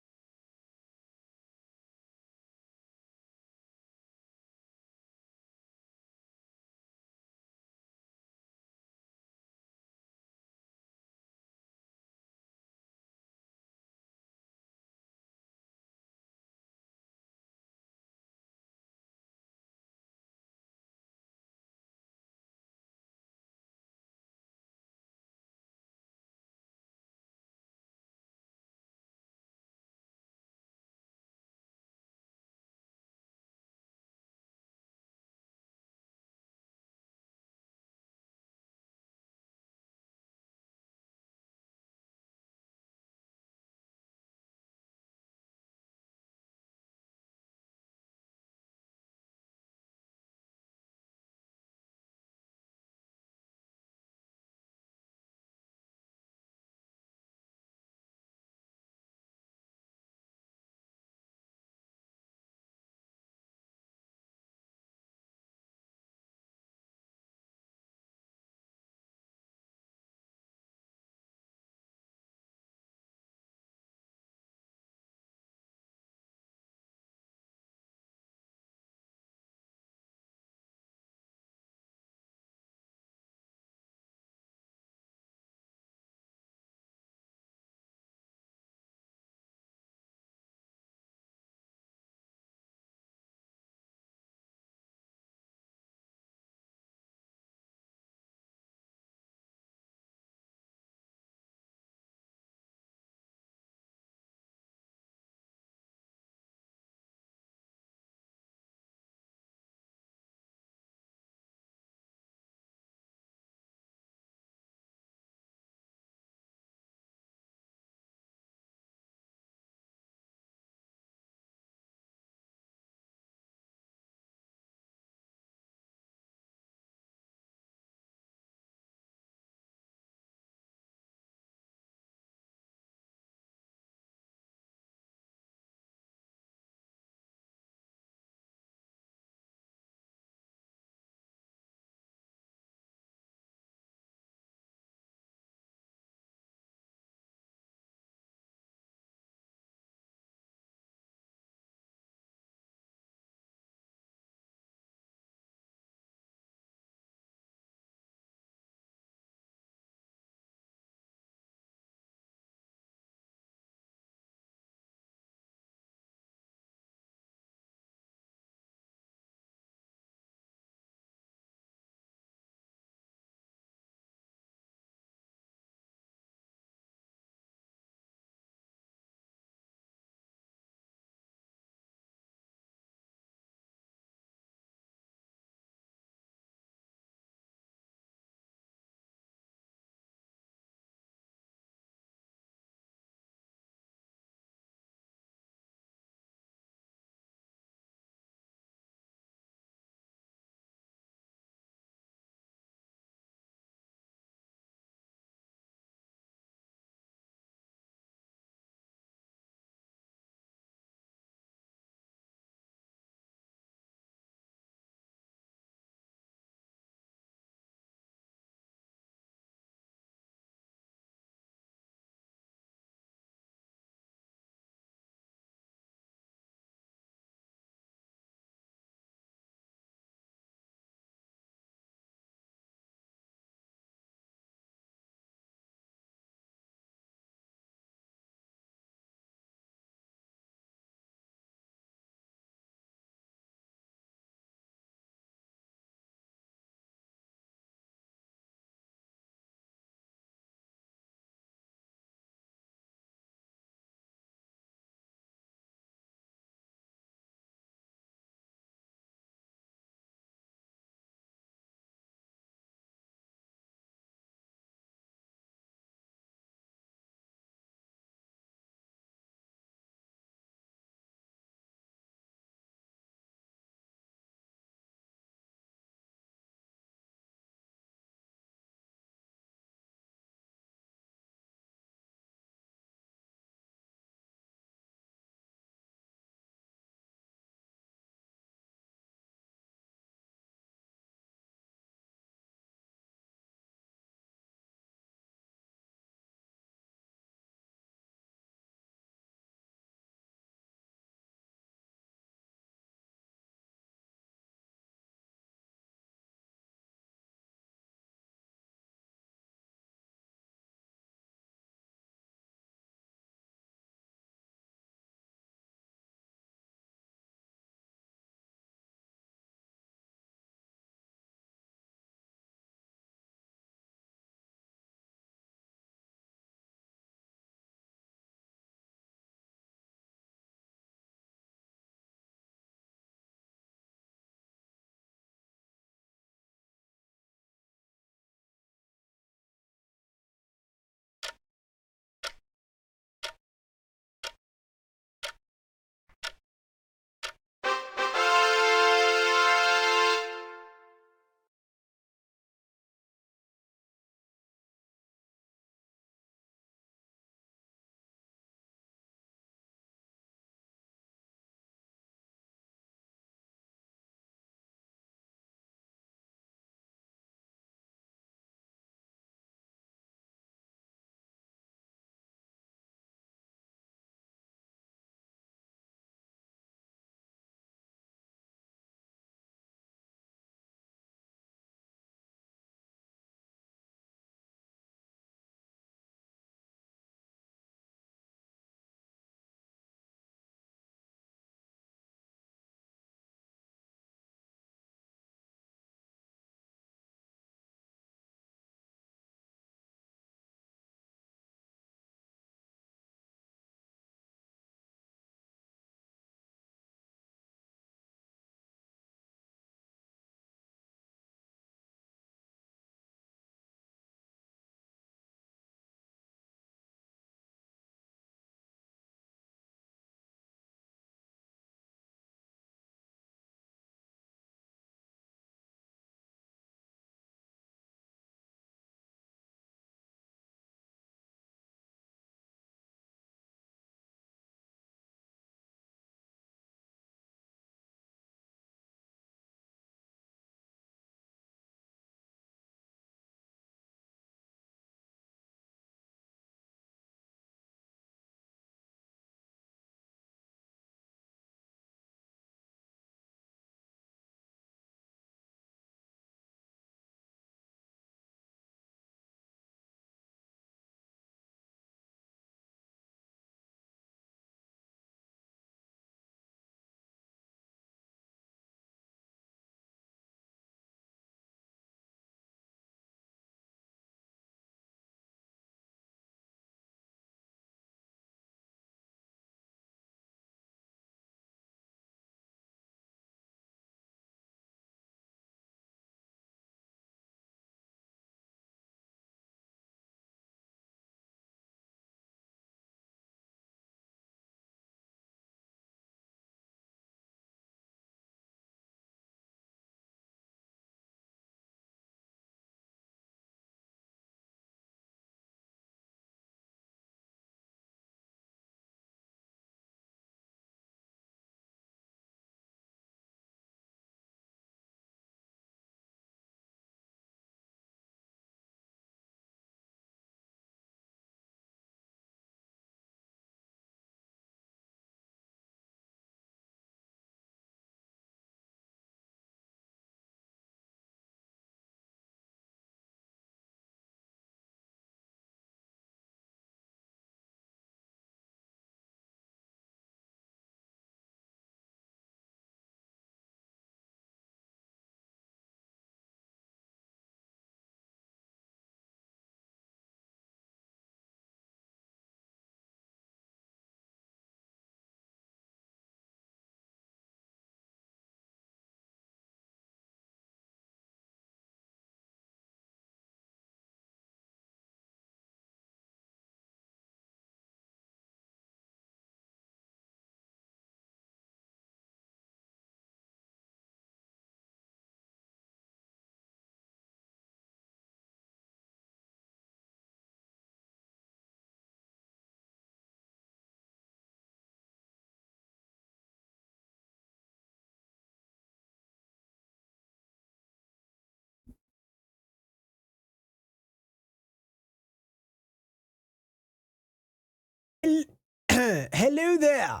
Hello there.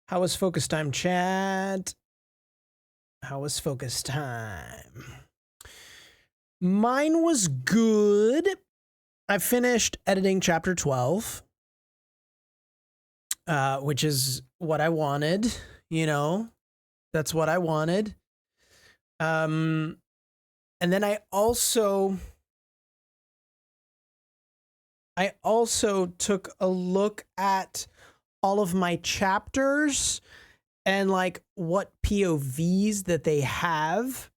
How was focus time, chat? How was focus time? Mine was good. I finished editing chapter 12, which is what I wanted, you know. That's what I wanted. And then I also took a look at all of my chapters and like what POVs that they have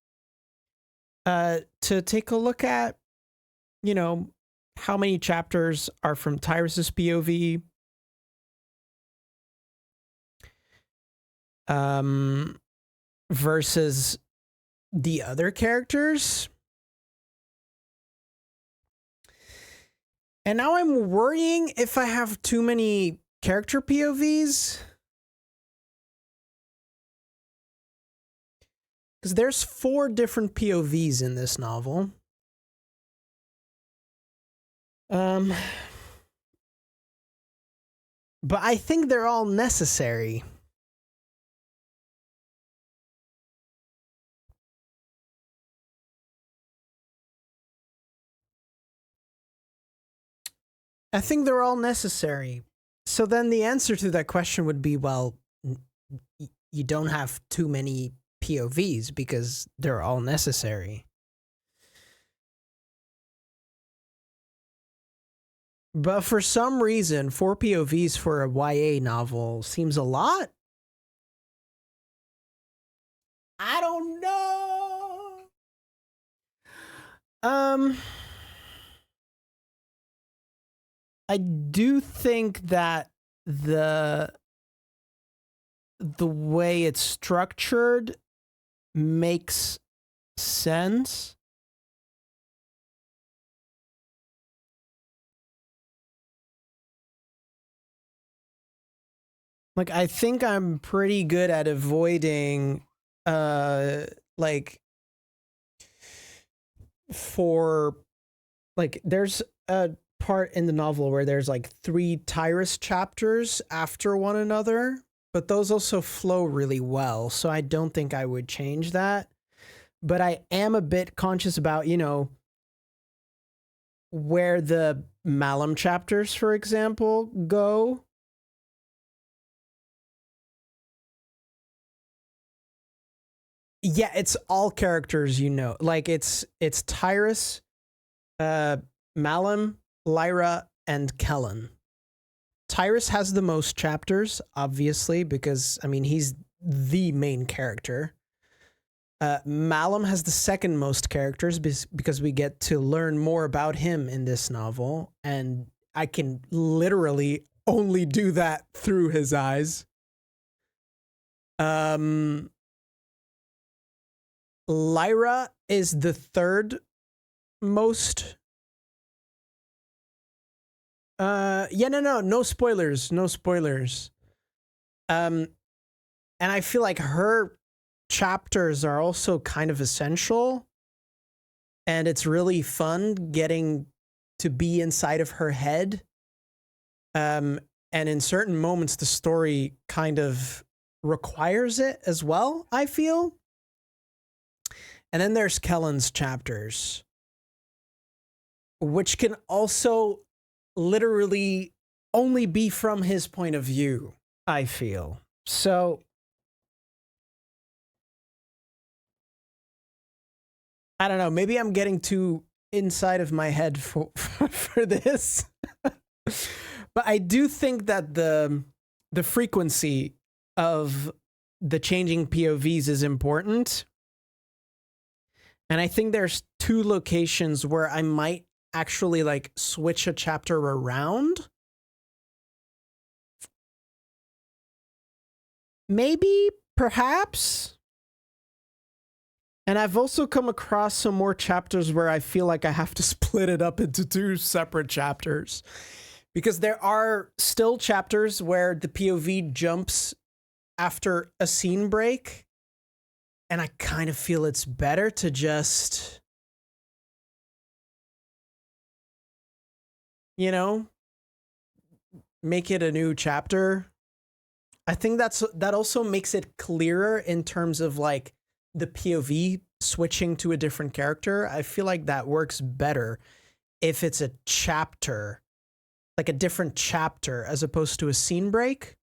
to take a look at, you know, how many chapters are from Tyrus's POV, versus the other characters. And now I'm worrying if I have too many character POVs. Because there's 4 different POVs in this novel. But I think they're all necessary. I think they're all necessary. So then the answer to that question would be, well, you don't have too many POVs because they're all necessary. But for some reason, 4 POVs for a YA novel seems a lot. I don't know. I do think that the way it's structured makes sense. Like, I think I'm pretty good at avoiding, like, there's a part in the novel where there's like 3 Tyrus chapters after one another, but those also flow really well, so I don't think I would change that. But I am a bit conscious about, you know, where the Malum chapters, for example, go. Yeah, it's all characters, you know. Like, it's Tyrus, Malum, Lyra, and Kellen. Tyrus has the most chapters, obviously, because, I mean, he's the main character. Malum has the second most characters because we get to learn more about him in this novel, and I can literally only do that through his eyes. Lyra is the third most. No spoilers, no spoilers. And I feel like her chapters are also kind of essential, and it's really fun getting to be inside of her head. And in certain moments, the story kind of requires it as well, I feel. And then there's Kellen's chapters, which can also literally only be from his point of view, I feel. So I don't know, maybe I'm getting too inside of my head for this. But I do think that the frequency of the changing POVs is important. And I think there's 2 locations where I might actually like switch a chapter around. Maybe, perhaps. And I've also come across some more chapters where I feel like I have to split it up into 2 separate chapters. Because there are still chapters where the POV jumps after a scene break. And I kind of feel it's better to just, you know, make it a new chapter. I think that also makes it clearer in terms of like the POV switching to a different character. I feel like that works better if it's a chapter, like a different chapter as opposed to a scene break.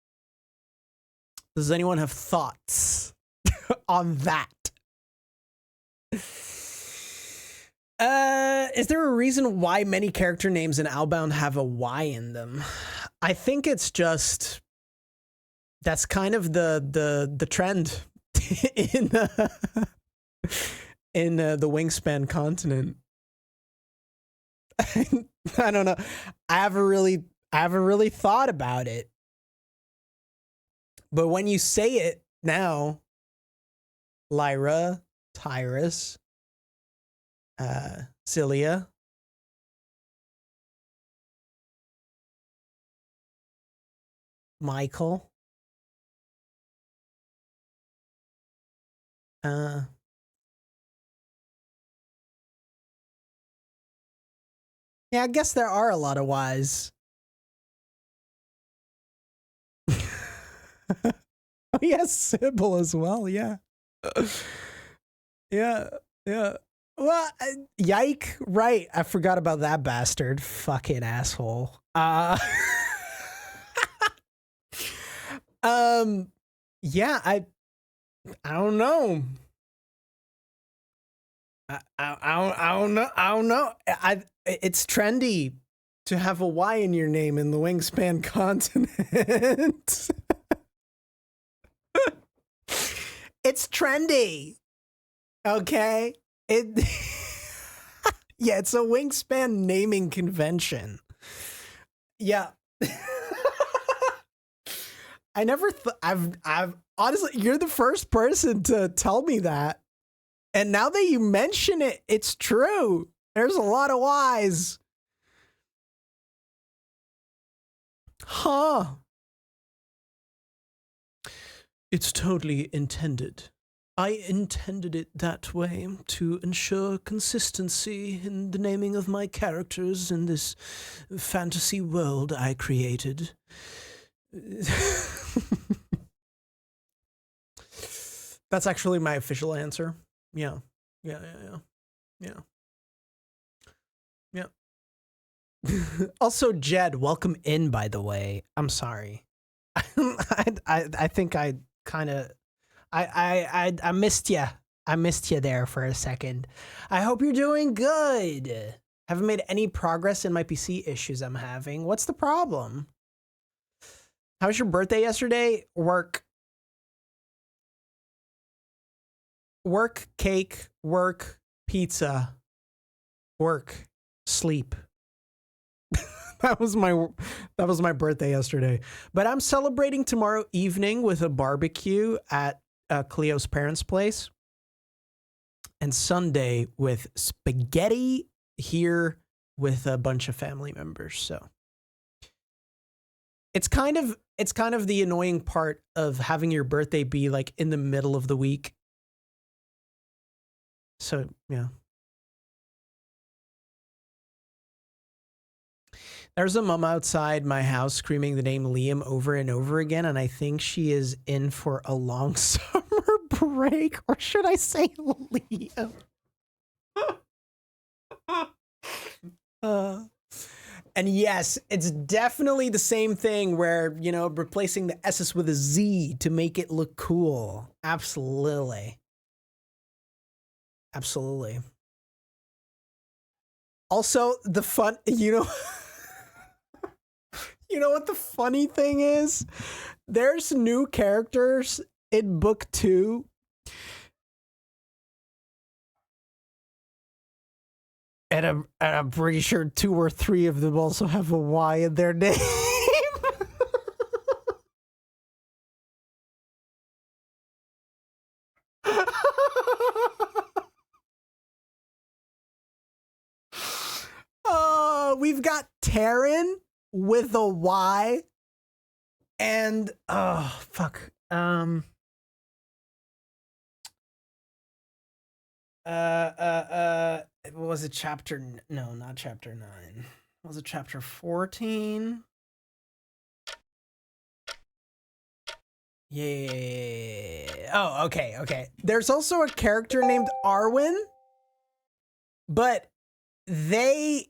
Does anyone have thoughts on that? Is there a reason why many character names in Owlbound have a Y in them? I think it's just that's kind of the trend in the Wingspan continent. I don't know. I haven't really thought about it. But when you say it now, Lyra, Tyrus, Cilia, Michael, yeah, I guess there are a lot of Ys. Oh, yes, Sybil as well. Yeah. Yeah. Yeah. Well, yike. Right. I forgot about that bastard. Fucking asshole. Yeah, I don't know. I don't know. I don't know. It's trendy to have a Y in your name in the Wingspan continent. It's trendy. Okay? Yeah, it's a Wingspan naming convention. Yeah. I never I've honestly, you're the first person to tell me that. And now that you mention it, it's true. There's a lot of Ys. Huh. It's totally intended. I intended it that way to ensure consistency in the naming of my characters in this fantasy world I created. That's actually my official answer. Yeah. Yeah. Also, Jed, welcome in, by the way. I'm sorry. I think I kind of I missed you. I missed you there for a second. I hope you're doing good. Haven't made any progress in my PC issues I'm having. What's the problem? How was your birthday yesterday? Work, cake, work, pizza, work, sleep. That was my birthday yesterday. But I'm celebrating tomorrow evening with a barbecue at Cleo's parents' place. And Sunday with spaghetti here with a bunch of family members. So it's kind of the annoying part of having your birthday be like in the middle of the week. So, yeah. There's a mom outside my house screaming the name Liam over and over again, and I think she is in for a long summer break. Or should I say Liam? And yes, it's definitely the same thing where, you know, replacing the S's with a Z to make it look cool. Absolutely. Absolutely. Also, the fun, you know... You know what the funny thing is? There's new characters in book 2. And I'm pretty sure 2 or 3 of them also have a Y in their name. We've got Taryn with a Y, and fuck, what was it? Chapter? No, not chapter 9. Was it chapter 14? Yeah. Oh, okay. There's also a character named Arwen, but they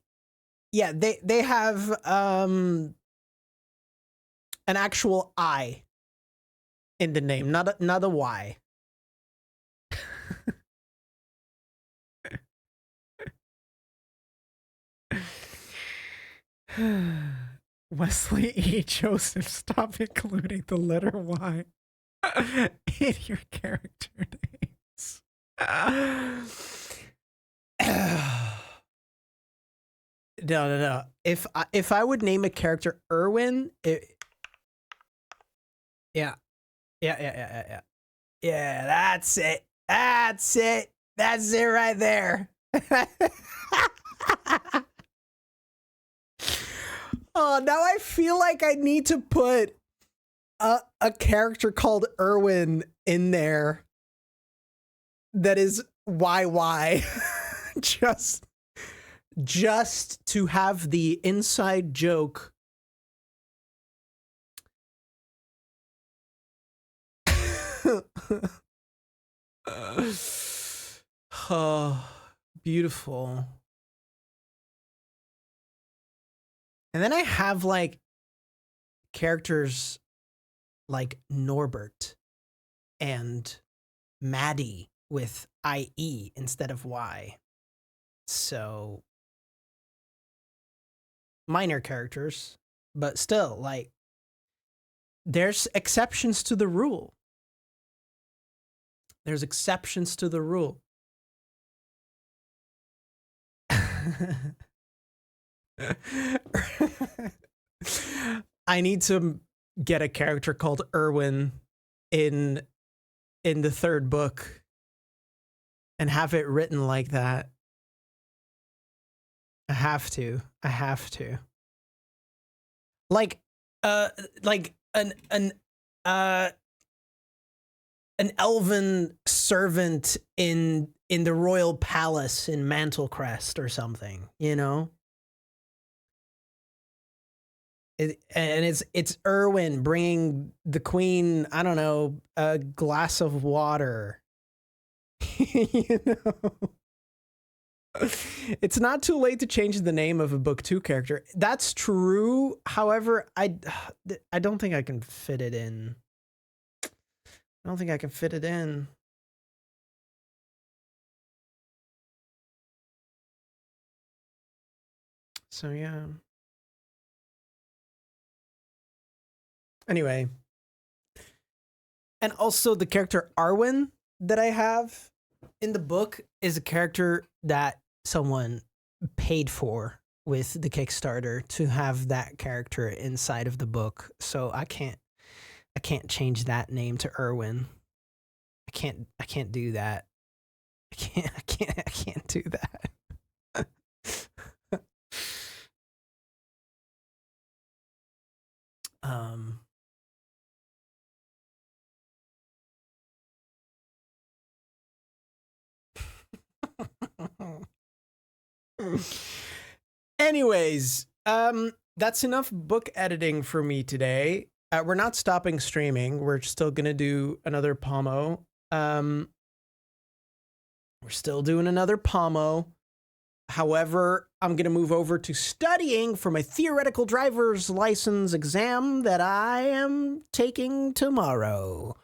have an actual I in the name, not a Y. Wesley E. Joseph, stop including the letter Y in your character names. No. If I would name a character Erwin, yeah, that's it. That's it right there. Oh, now I feel like I need to put a character called Erwin in there that is YY. just to have the inside joke. Oh, beautiful. And then I have like characters like Norbert and Maddie with IE instead of Y. So minor characters, but still, like, there's exceptions to the rule. There's exceptions to the rule. I need to get a character called Erwin in the third book and have it written like that. I have to. Like an elven servant in the royal palace in Mantlecrest or something, you know? It's Erwin bringing the queen, I don't know, a glass of water. You know? It's not too late to change the name of a book 2 character. That's true. However, I don't think I can fit it in. So yeah. Anyway. And also the character Arwen that I have in the book is a character that someone paid for with the Kickstarter to have that character inside of the book. So I can't change that name to Erwin. I can't do that. I can't do that. Anyways, that's enough book editing for me today. We're not stopping streaming. We're still gonna do another Pomo. We're still doing another Pomo. However, I'm gonna move over to studying for my theoretical driver's license exam that I am taking tomorrow.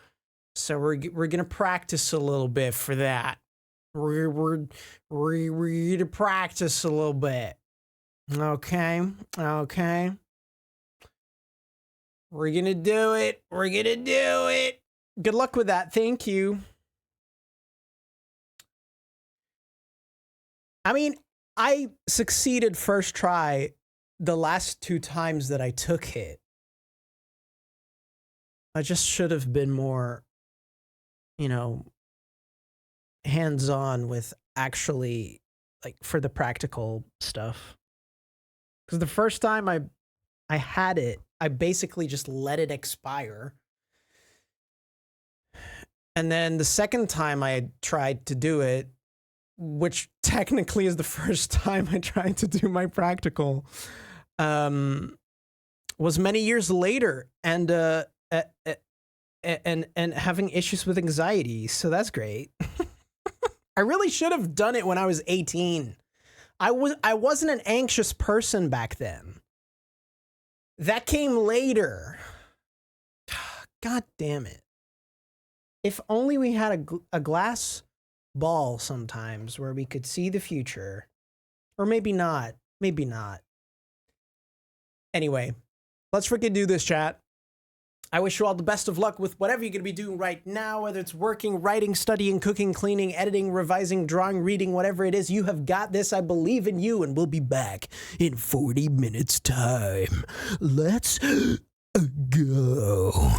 So we're gonna practice a little bit for that. We're to practice a little bit. Okay. We're gonna do it. Good luck with that. Thank you. I mean, I succeeded first try the last 2 times that I took it. I just should have been more, you know, hands-on with actually, like, for the practical stuff. Because the first time I had it, I basically just let it expire. And then the second time I tried to do it, which technically is the first time I tried to do my practical, was many years later. And and having issues with anxiety. So that's great. I really should have done it when I was 18. I wasn't an anxious person back then. That came later. God damn it. If only we had a glass ball sometimes where we could see the future. Or maybe not. Maybe not. Anyway, let's freaking do this, chat. I wish you all the best of luck with whatever you're going to be doing right now, whether it's working, writing, studying, cooking, cleaning, editing, revising, drawing, reading, whatever it is. You have got this. I believe in you, and we'll be back in 40 minutes time. Let's go.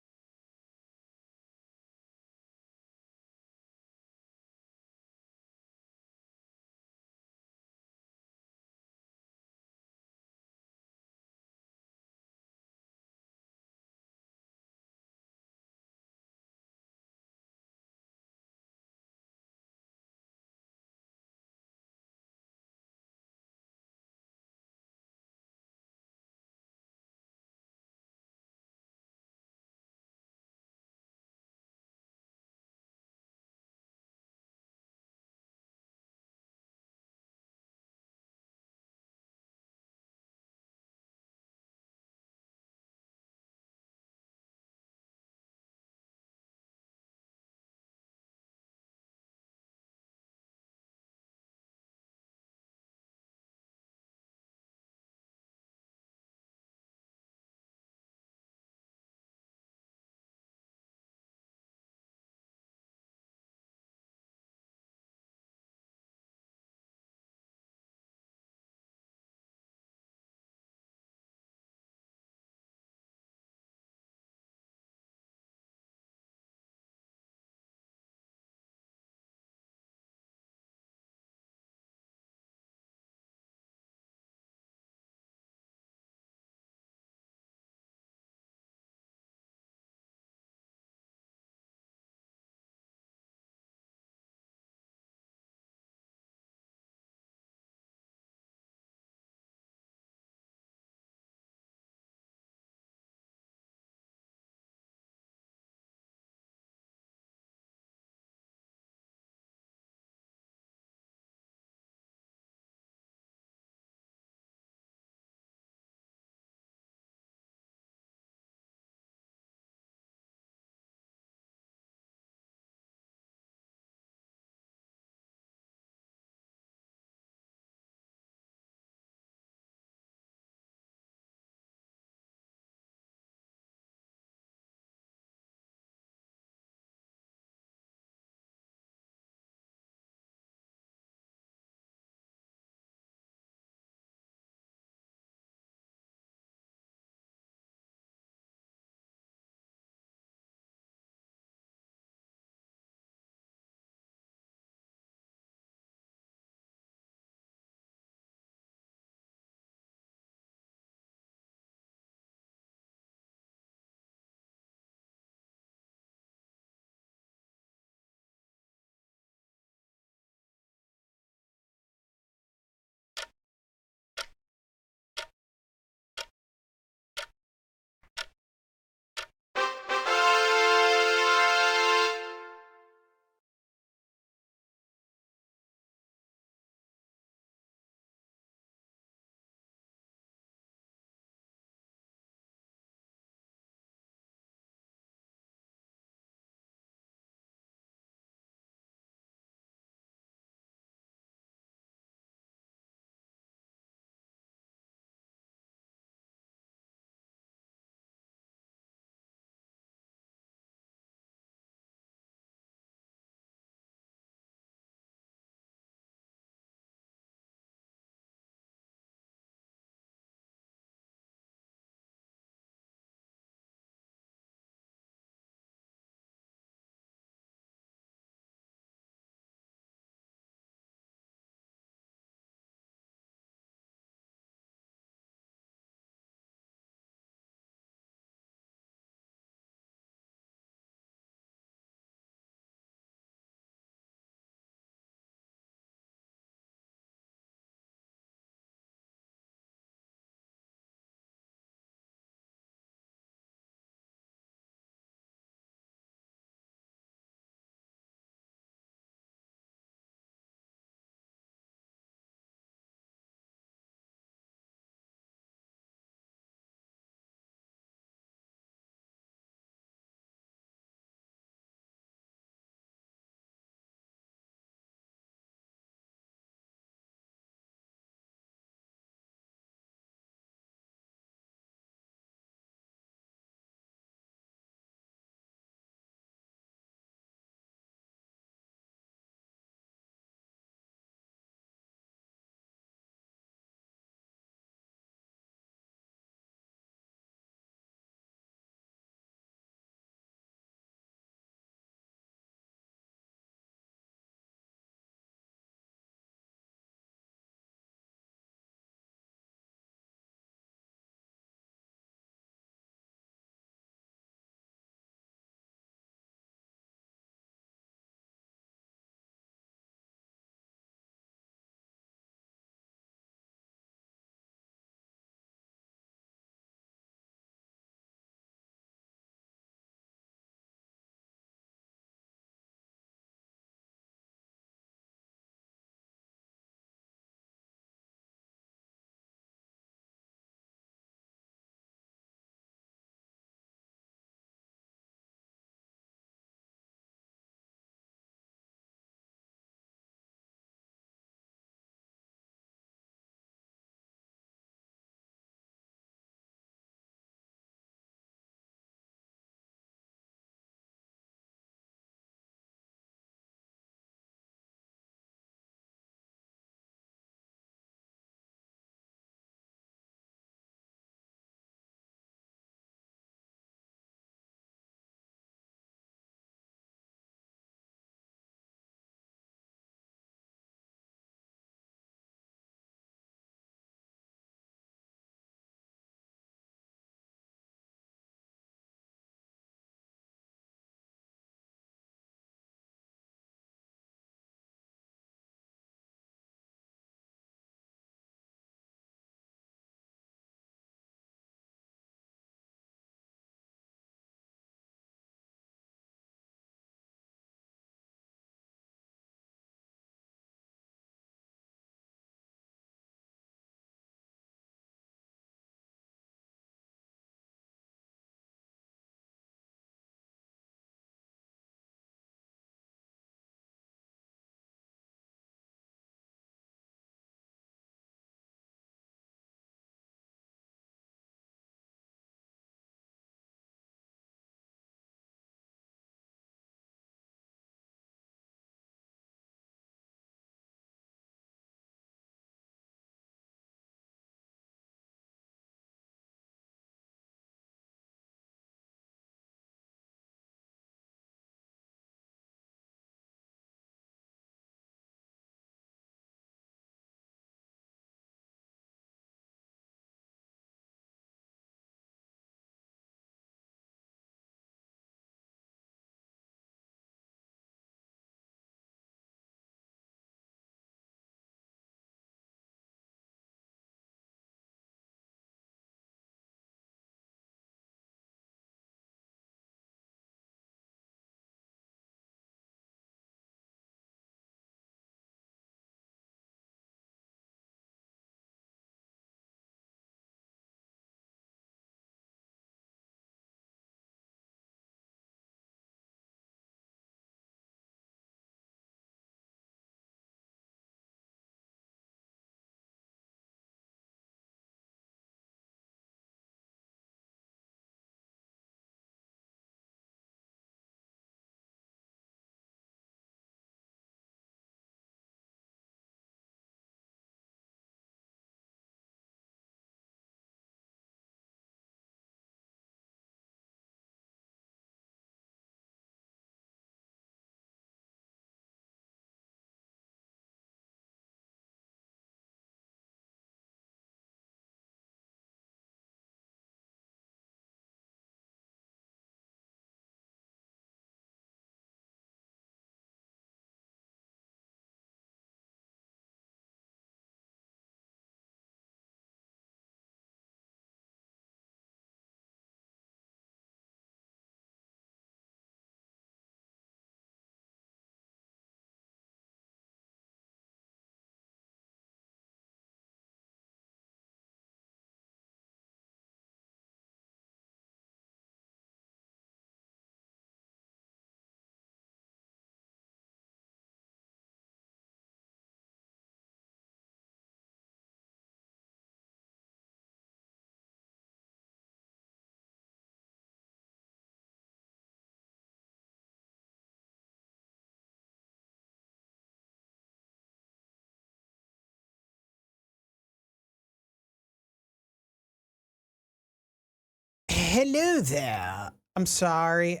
hello there. I'm sorry.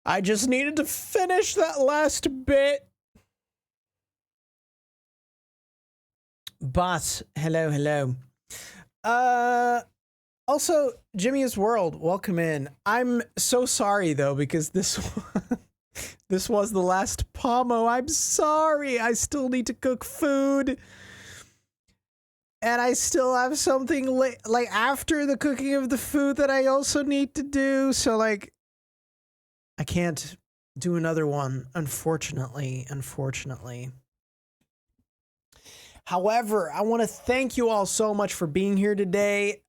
I just needed to finish that last bit. Boss, hello. Also, Jimmy's World, welcome in. I'm so sorry though, because this was the last Pomo. I'm sorry. I still need to cook food. And I still have something like after the cooking of the food that I also need to do. So like, I can't do another one, unfortunately. However, I want to thank you all so much for being here today.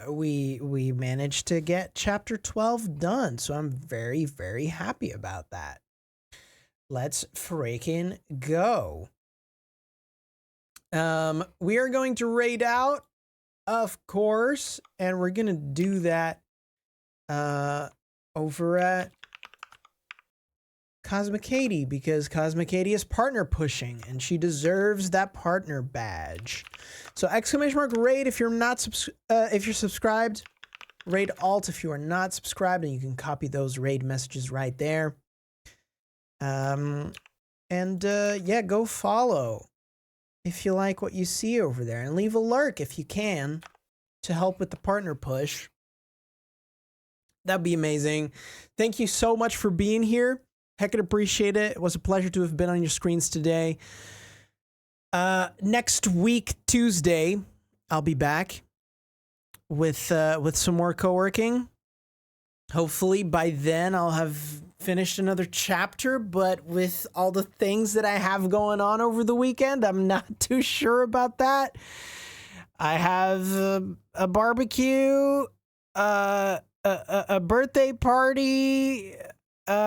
We managed to get chapter 12 done, so I'm very, very happy about that. Let's freaking go. We are going to raid out, of course, and we're going to do that over at Cosmic Katie, because Cosmic Katie is partner pushing and she deserves that partner badge. So ! raid if you're not if you're subscribed, raid alt if you are not subscribed, and you can copy those raid messages right there. Yeah, go follow if you like what you see over there, and leave a lurk if you can to help with the partner push. That'd be amazing. Thank you so much for being here. Heckin' appreciate it. It was a pleasure to have been on your screens today. Next week, Tuesday, I'll be back with some more co-working. Hopefully by then I'll have finished another chapter, but with all the things that I have going on over the weekend, I'm not too sure about that. I have a barbecue, a birthday party. I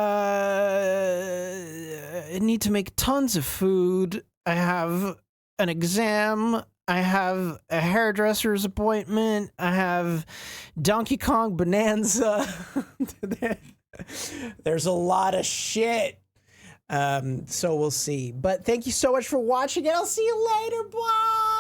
need to make tons of food. I have an exam. I have a hairdresser's appointment. I have Donkey Kong Bonanza. There's a lot of shit. So we'll see. But thank you so much for watching, and I'll see you later. Bye.